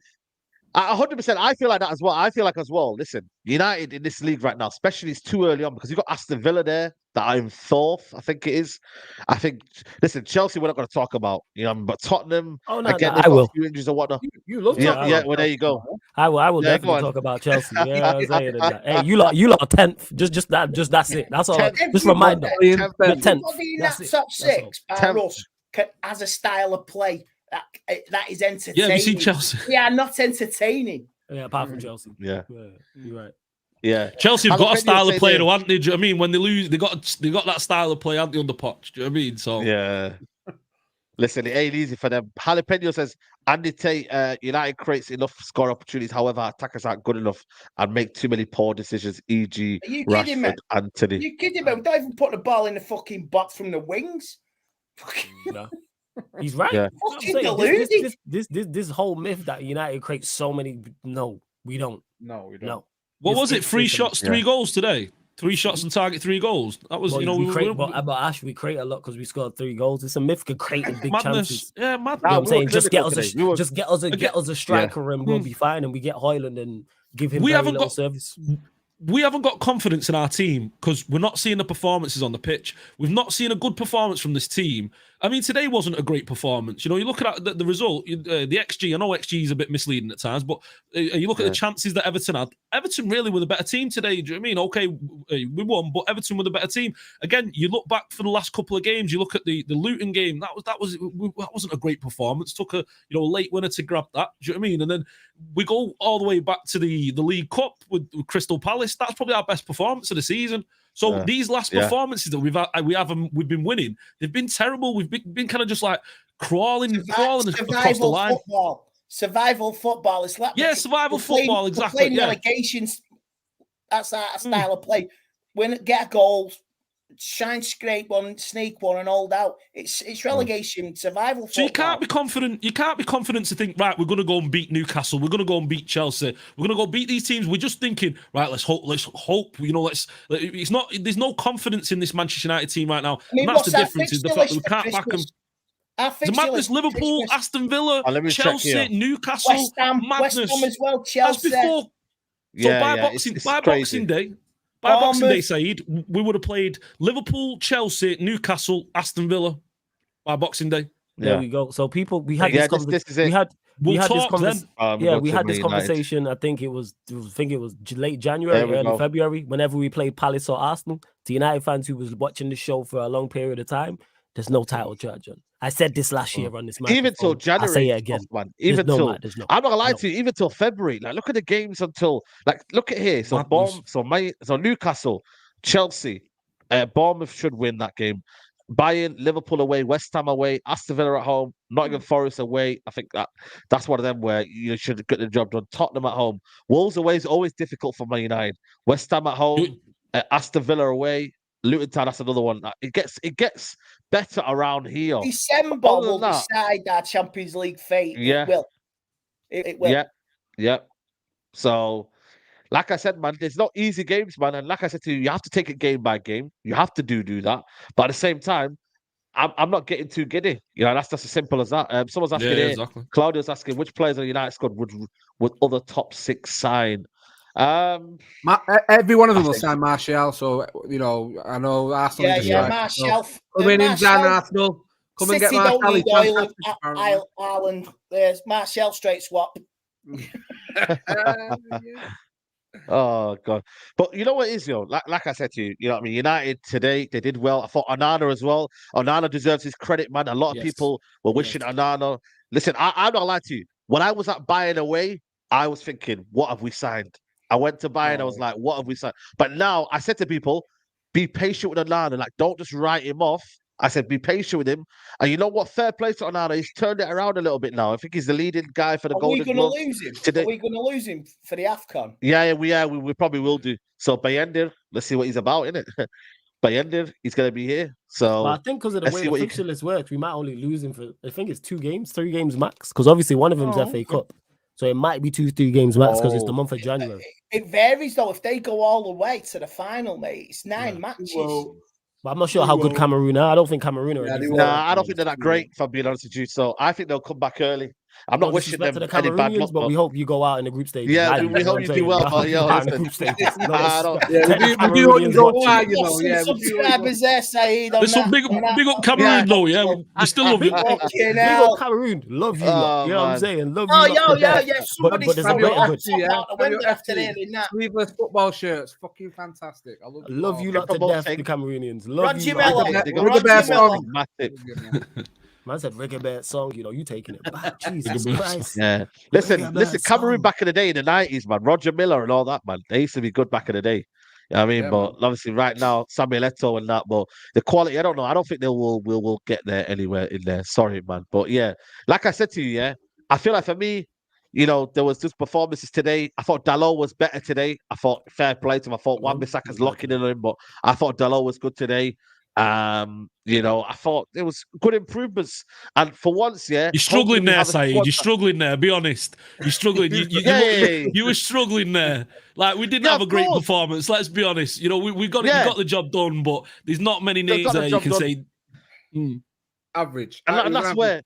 100%. I feel like that as well. I feel like as well. Listen, United in this league right now, especially it's too early on because you've got Aston Villa there that are in 4th. I think it is. I think. Listen, Chelsea we're not going to talk about. But Tottenham. Again, I will. A few injuries or whatnot. You love Tottenham. Yeah. Well, there you go. I will definitely talk about Chelsea. Yeah, hey, you lot 10th. Just that's it. That's all. Just reminder. 10th. Everybody in that top 6 has a style of play that is entertaining. Yeah, have you seen Chelsea? We are not entertaining. Yeah, apart from Chelsea. Yeah, You're right. yeah. Chelsea have got a style of play, there. though, haven't they? Do you know what I mean? When they lose, they got that style of play, haven't they, on the Poch? Do you know what I mean? So Yeah. Listen, it ain't easy for them. Jalapeno says, Andy Tate, United creates enough score opportunities. However, attackers aren't good enough and make too many poor decisions, e.g. Rashford, Anthony. Are you kidding me? We don't even put the ball in the fucking box from the wings. No. He's right. Yeah. You know what I'm saying? This whole myth that United creates so many. No, we don't. No, we don't. No. what was it? 3 shots, 3 goals today. 3 shots on target, 3 goals. That was, well, but Ash, we create a lot because we scored 3 goals. It's a myth for creating big chances. Yeah, madness. You know what I'm saying? Just get us a striker and we'll be fine. And we get Hojlund and give him very little service. We haven't got confidence in our team because we're not seeing the performances on the pitch. We've not seen a good performance from this team. I mean, today wasn't a great performance. You know, you look at the result, the XG. I know XG is a bit misleading at times, but you look at the chances that Everton had. Everton really were the better team today. Do you know what I mean? Okay, we won, but Everton were the better team. Again, you look back for the last couple of games. You look at the Luton game. That wasn't a great performance. Took a late winner to grab that. Do you know what I mean? And then we go all the way back to the League Cup with Crystal Palace. That's probably our best performance of the season. So these last performances that we've been winning, they've been terrible. We've been kind of just like crawling across the line. Survival football. It's like survival football. Exactly. Playing relegations. That's our style of play. Get a goal, shine, scrape one, sneak one, and hold out. It's relegation, survival football. So you can't be confident. You can't be confident to think, right, we're going to go and beat Newcastle. We're going to go and beat Chelsea. We're going to go beat these teams. We're just thinking, right, let's hope. It's not. There's no confidence in this Manchester United team right now. I mean, and that's the difference. Is the fact that we can't back them. The madness: Liverpool, Aston Villa, Chelsea, Newcastle, West Ham as well. Chelsea. As before. So Boxing Day. By Boxing Day, Saeed, we would have played Liverpool, Chelsea, Newcastle, Aston Villa by Boxing Day. There we go. So we had this conversation. We had this conversation. I think it was late January, early February. Whenever we played Palace or Arsenal, to United fans who was watching the show for a long period of time, there's no title charge on. I said this last year on this match. Even till January, I say it again. Man. I'm not gonna lie to you. Even till February, like look at the games until look at here. So Newcastle, Chelsea, Bournemouth should win that game. Bayern, Liverpool away, West Ham away, Aston Villa at home, Nottingham Forest away. I think that's one of them where you should get the job done. Tottenham at home, Wolves away is always difficult for Man United. West Ham at home, Aston Villa away. Luton Town, that's another one. It gets better around here. December will decide our Champions League fate. Yeah. It will. Yeah. So, like I said, man, there's not easy games, man. And like I said to you, you have to take it game by game. You have to do that. But at the same time, I'm not getting too giddy. That's just as simple as that. Someone's asking here, exactly. Claudio's asking, which players on United squad would other top 6 sign? Every one of them will sign Martial, so I know Arsenal. Martial. Come in Arsenal. Come and get Martial. Ireland. There's Martial straight swap. Oh god! But you know what it is, like I said to you, you know what I mean. United today, they did well. I thought Onana as well. Onana deserves his credit, man. A lot of people were wishing Onana. Listen, I'm not lying to you. When I was at Bayern away, I was thinking, what have we signed? I went to Bayern, I was like, what have we signed? But now I said to people, be patient with Onana. Like, don't just write him off. I said, be patient with him. And you know what? Fair play to Onana. He's turned it around a little bit now. I think he's the leading guy for the Golden Glove. Are we going to lose him for the AFCON? Yeah, we probably will do. So Bayender, let's see what he's about, innit? Bayender, he's going to be here. So I think because of the way the fixture list works, we might only lose him for, I think it's 2 games, 3 games max. Because obviously one of them's FA Cup. So it might be 2-3 games max because it's the month of January. It varies though. If they go all the way to the final, mate, it's 9 matches. But I'm not sure how good Cameroon are. I don't think Cameroon are. I don't think they're that great, if I'm being honest with you. So I think they'll come back early. I'm not wishing them any bad luck, but we hope you go out in the group stage. Yeah, we hope you do well. But listen, we do hope you go out. Subscribers there, Saeed. There's some big up Cameroon though. Yeah, we still love you. Big up Cameroon, love you. You know what I'm saying? Love you. Yeah. But there's a Sleeveless football shirts, fucking fantastic. I love you lot to death, the Cameroonians. Love you. Roger Miller. Man said reggae bad song. You know, you taking it back. Jesus Christ. Yeah. Listen, Reggae Cameroon song. back in the day in the 90s, man. Roger Miller and all that, man. They used to be good back in the day. You know what I mean? Yeah, but man. obviously right now, Samuel Eto'o and that, but the quality, I don't know. I don't think they will get there anywhere in there. Sorry, man. But yeah, like I said to you, yeah, I feel like for me, you know, there was just performances today. I thought Dalot was better today. I thought fair play to him. I thought Wan-Bissaka's locking in on him, but I thought Dalot was good today. You know, I thought it was good improvements. And for once, yeah. You're struggling there, Saeed. You're struggling there. Be honest. You're struggling. You were struggling there. Like, we didn't have a great performance. Let's be honest. You know, we got the job done, but there's not many names there you can say. Average. And that's where.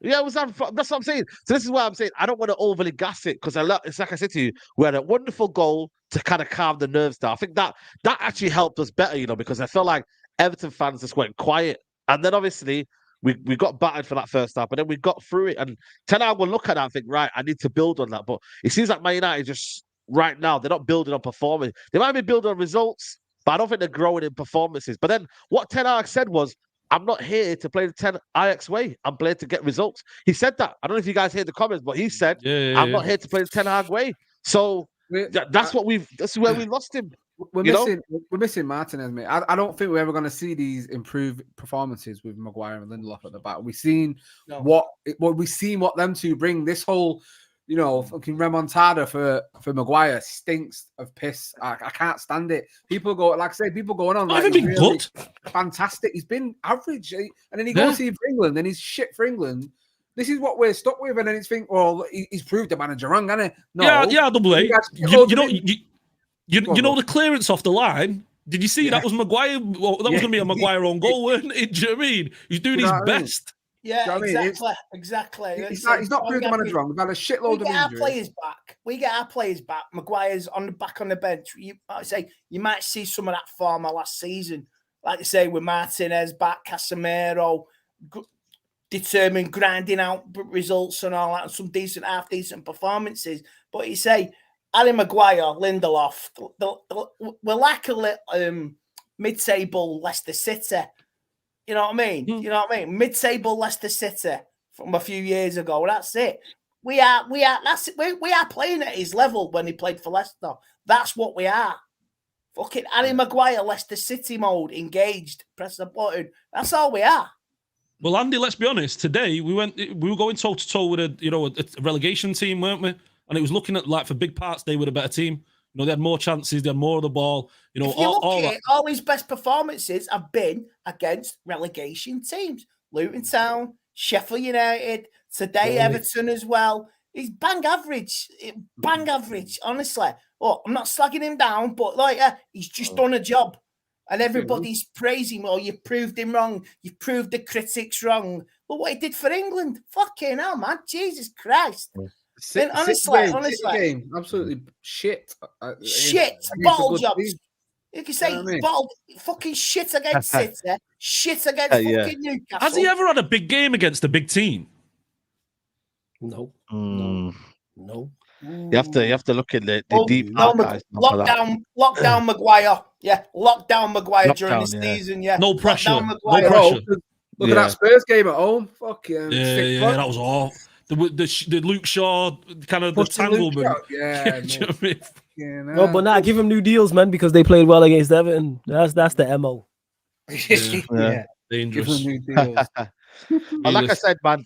Yeah, that's what I'm saying. So this is why I'm saying I don't want to overly gas it because it's like I said to you, we had a wonderful goal to kind of calm the nerves down. I think that actually helped us better, you know, because I felt like Everton fans just went quiet. And then obviously we got battered for that first half, but then we got through it. And Ten Hag will look at that and think, right, I need to build on that. But it seems like Man United just right now, they're not building on performance. They might be building on results, but I don't think they're growing in performances. But then what Ten Hag said was, I'm not here to play the 10 Ajax way. I'm playing to get results. He said that. I don't know if you guys hear the comments, but he said, I'm not here to play the 10 Hag way. So that's where we lost him. We're missing Martinez, mate. I don't think we're ever going to see these improved performances with Maguire and Lindelof at the back. We've seen what them two bring. This whole, you know, fucking remontada for Maguire stinks of piss. I can't stand it. People go, like I say, people going on like he's really fantastic. He's been average, and then he goes here for England, and he's shit for England. This is what we're stuck with, and then it's think, well, he's proved the manager wrong, hasn't he? No, yeah, double A. You know the clearance off the line. Did you see that was Maguire? Well, that was going to be a Maguire own goal, wasn't it? Do you know what I mean? He's doing his best. Yeah, exactly. He's not proved the manager wrong. We've had a shitload of injuries. We get our players back. Maguire's back on the bench. You might see some of that form of last season. Like I say, with Martinez back, Casemiro, determined, grinding out results and all that, and some half-decent performances. But you say, Harry Maguire, Lindelof, we're like a little mid-table Leicester City. You know what I mean? You know what I mean? Mid-table Leicester City from a few years ago. That's it. We are playing at his level when he played for Leicester. That's what we are. Fucking Harry Maguire, Leicester City mode, engaged, press the button. That's all we are. Well, Andy, let's be honest. Today we were going toe to toe with a relegation team, weren't we? And it was looking at like for big parts they were a better team. You know, they had more chances, they had more of the ball. You know, all his best performances have been against relegation teams. Luton Town, Sheffield United, today Everton as well. He's bang average, honestly. Oh, I'm not slagging him down, but he's just done a job. And everybody's praising him. Oh, you proved him wrong. You proved the critics wrong. But what he did for England, fucking hell, man. Jesus Christ. Honestly, game. Absolutely shit. Bottle jobs. You can say fucking shit against City, shit against fucking Newcastle. Has he ever had a big game against a big team? No. No. You have to look in the deep archives. Lockdown Maguire. Yeah, lockdown Maguire during the season. Yeah, no pressure. Look at that Spurs game at home. Fucking that was awful. The Luke Shaw kind of the tanglement. No, but nah, give him new deals, man, because they played well against Everton. That's the MO. Dangerous. Give him new deals. But like I said, man,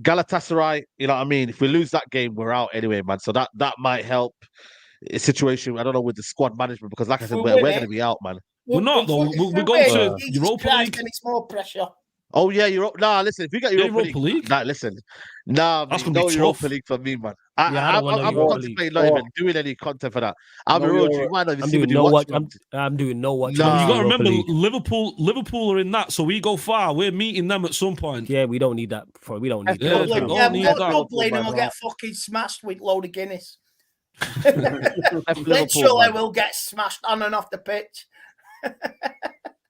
Galatasaray, you know what I mean? If we lose that game, we're out anyway, man. So that might help a situation, I don't know, with the squad management, because like I said, we're going to be out, man. We're not, though. We're going to Europa League. And it's more pressure. Oh, yeah, listen, if you get Europa League. Nah, listen. That's going to be Europa League for me, man. I'm contemplating not even doing any content for that. I'm doing no watch. I'm doing no watch. You got to remember, Liverpool are in that, so we go far. We're meeting them at some point. Yeah, we don't need that. We don't need that. Dublin will get fucking smashed with load of Guinness. Literally will get smashed on and off the pitch.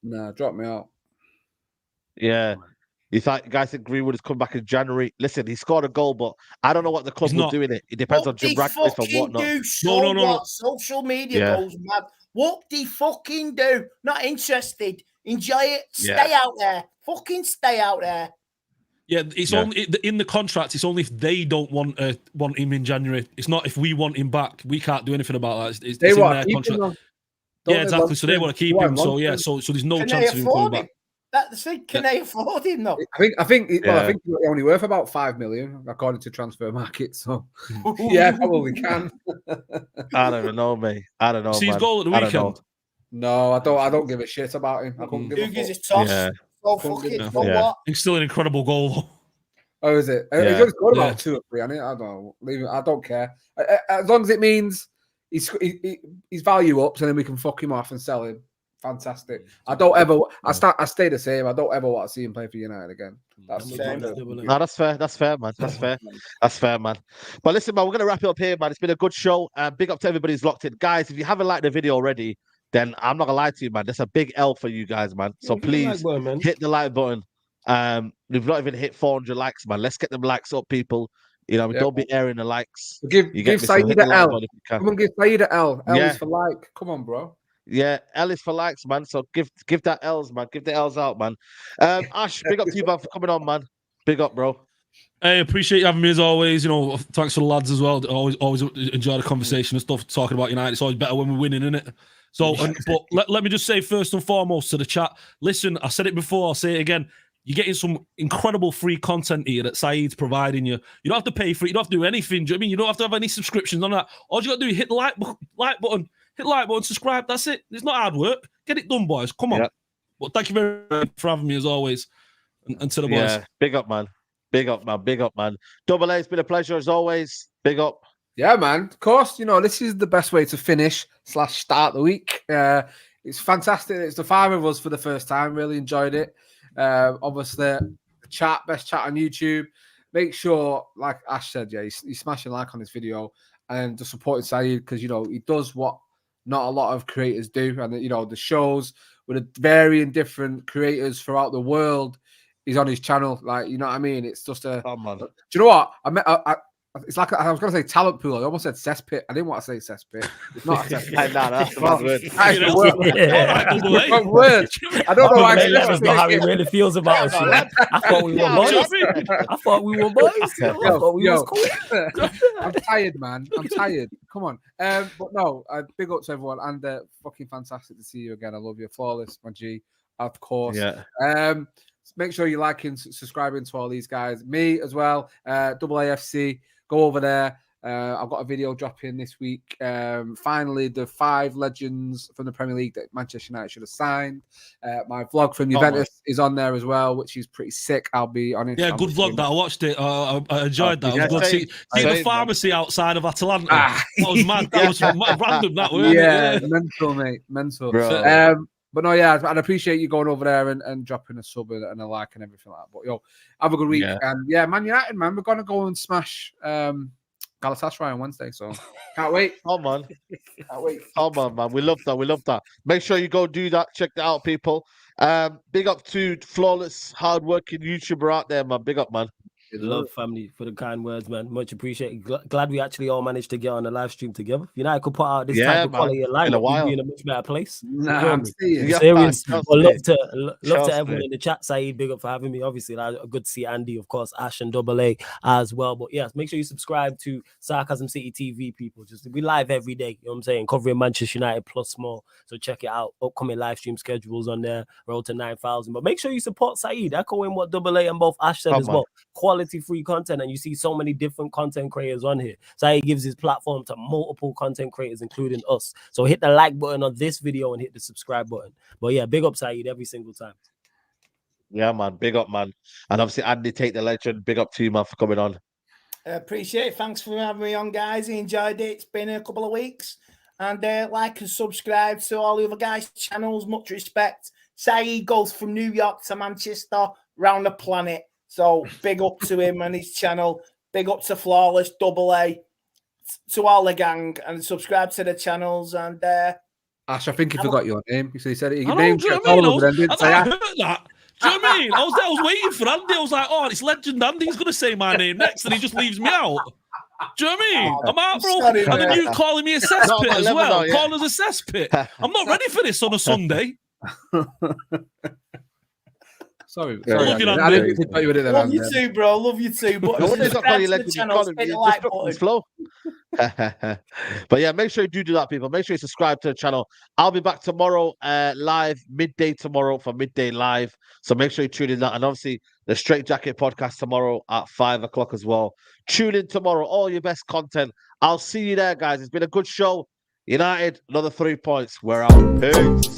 Nah, drop me out. Yeah. You guys think Greenwood has come back in January? Listen, he scored a goal, but I don't know what the club will do in it. It depends on Jim Ratcliffe and whatnot. No. Social media goes mad. What do you fucking do? Not interested. Enjoy it. Stay out there. Fucking stay out there. Yeah, it's only in the contract. It's only if they don't want him in January. It's not if we want him back. We can't do anything about that. It's in their contract. Yeah, exactly. So they want to keep him. So yeah, so there's no chance of him coming back. That's the thing. Can they afford him though? I think he's only worth about 5 million according to Transfer Market. So yeah, probably can. I don't even know, mate. I don't know. See his goal at the weekend. No, I don't give a shit about him. I couldn't give a fuck. Toss. Yeah. So fucking what? It's still an incredible goal. Oh, is it? Yeah. He's only got about 2 or 3 on it. I don't know. Leave it. I don't care. As long as it means he's value ups and then we can fuck him off and sell him. Fantastic. I don't ever. I stay the same. I don't ever want to see him play for United again. That's fair. No, that's fair. That's fair, man. That's fair. That's fair, man. But listen, man, we're gonna wrap it up here, man. It's been a good show. Big up to everybody who's locked in, guys. If you haven't liked the video already, then I'm not gonna lie to you, man. That's a big L for you guys, man. So please hit the like button. We've not even hit 400 likes, man. Let's get them likes up, people. You know, don't be airing the likes. Give Saeed an L. Come on, give Saeed an L. L is for like. Come on, bro. Yeah, L is for likes, man. So give that L's, man. Give the L's out, man. Ash, big up to you, man, for coming on, man. Big up, bro. Hey, appreciate you having me as always. You know, thanks for the lads as well. Always enjoy the conversation and stuff. Talking about United, it's always better when we're winning, isn't it? So, but let me just say first and foremost to the chat. Listen, I said it before. I'll say it again. You're getting some incredible free content here that Saeed's providing you. You don't have to pay for it. You don't have to do anything. Do you know what I mean? You don't have to have any subscriptions on that. All you got to do is hit the like button. Hit the like button, subscribe. That's it. It's not hard work. Get it done, boys. Come on. Yeah. Well, thank you very much for having me as always. And to the boys. Yeah, big up, man. Big up, man. Big up, man. Double A, it's been a pleasure as always. Big up. Yeah, man. Of course, you know, this is the best way to finish/start the week. It's fantastic. It's the 5 of us for the first time. Really enjoyed it. Obviously, the best chat on YouTube. Make sure, like Ash said, you smash a like on this video and to support Saeed because, you know, he does what not a lot of creators do. And, you know, the shows with the varying different creators throughout the world is on his channel. Like, you know what I mean? It's just a... Oh, man. Do you know what? It's like I was going to say talent pool. I almost said cesspit. I didn't want to say cesspit. It's not a cesspit. No, that's the bad word. That's the word. Word. I don't know why. Let us know how he really feels about us. I thought we were boys. I thought we were boys. I thought we was cool. I'm tired, man. I'm tired. Come on. But no, big up to everyone and fucking fantastic to see you again. I love you. Flawless, my G. Of course. Yeah. Make sure you like and subscribing to all these guys. Me as well. Double AFC. Go over there. I've got a video dropping this week. Finally, the 5 legends from the Premier League that Manchester United should have signed. My vlog from Juventus is on there as well, which is pretty sick. I'll be honest. Yeah, good vlog that. I watched it. I enjoyed that. It was good. See the pharmacy outside of Atalanta. That was mad. That was random, that word. Yeah, mental, mate. Mental. But no, yeah, I'd appreciate you going over there and dropping a sub and a like and everything like that. But yo, have a good week. And yeah, Man United, man, we're gonna go and smash Galatasaray on Wednesday. So can't wait. Come on. Can't wait. Come on, man. We love that. We love that. Make sure you go do that. Check that out, people. Big up to flawless, hardworking YouTuber out there, man. Big up, man. Love, family, for the kind words, man. Much appreciated. Glad we actually all managed to get on the live stream together. You know, I could put out this type of quality of life. We'd be in a much better place. Nah, I'm serious. Well, love to everyone in the chat. Saeed, big up for having me. Obviously, good to see Andy, of course, Ash and Double A as well. But yeah, make sure you subscribe to Sarcasm City TV, people. We live every day. You know what I'm saying? Covering Manchester United plus more. So check it out. Upcoming live stream schedules on there. Road to 9,000. But make sure you support Saeed. Echoing what Double A and both Ash said as well. Quality free content, and you see so many different content creators on here. So he gives his platform to multiple content creators, including us. So hit the like button on this video and hit the subscribe button. But yeah, big up Saeed every single time. Yeah, man. Big up, man. And obviously, Andy, take the legend. Big up to you, man, for coming on. Appreciate it. Thanks for having me on, guys. I enjoyed it. It's been a couple of weeks. And like and subscribe to all the other guys' channels. Much respect. Saeed goes from New York to Manchester, round the planet. So big up to him and his channel. Big up to Flawless, Double A, to all the gang, and subscribe to the channels. And Ash, I think he forgot your name. So he said it. I heard that. Do you know what I mean? I was waiting for Andy. I was like, oh, it's legend Andy. He's going to say my name next, and he just leaves me out. Do you know what I mean? I'm out, bro. Sorry, and then you calling me a cesspit as well. Calling us a cesspit. I'm not ready for this on a Sunday. Sorry. Love you, I didn't think you were in there. Love you too, bro. Love you too. But No wonder he's not calling you subscribe to the channel, hit the like button. Flow. But yeah, make sure you do that, people. Make sure you subscribe to the channel. I'll be back tomorrow live, midday tomorrow for Midday Live. So make sure you tune in that. And obviously, the Straight Jacket podcast tomorrow at 5 o'clock as well. Tune in tomorrow. All your best content. I'll see you there, guys. It's been a good show. United, another 3 points. We're out. Peace.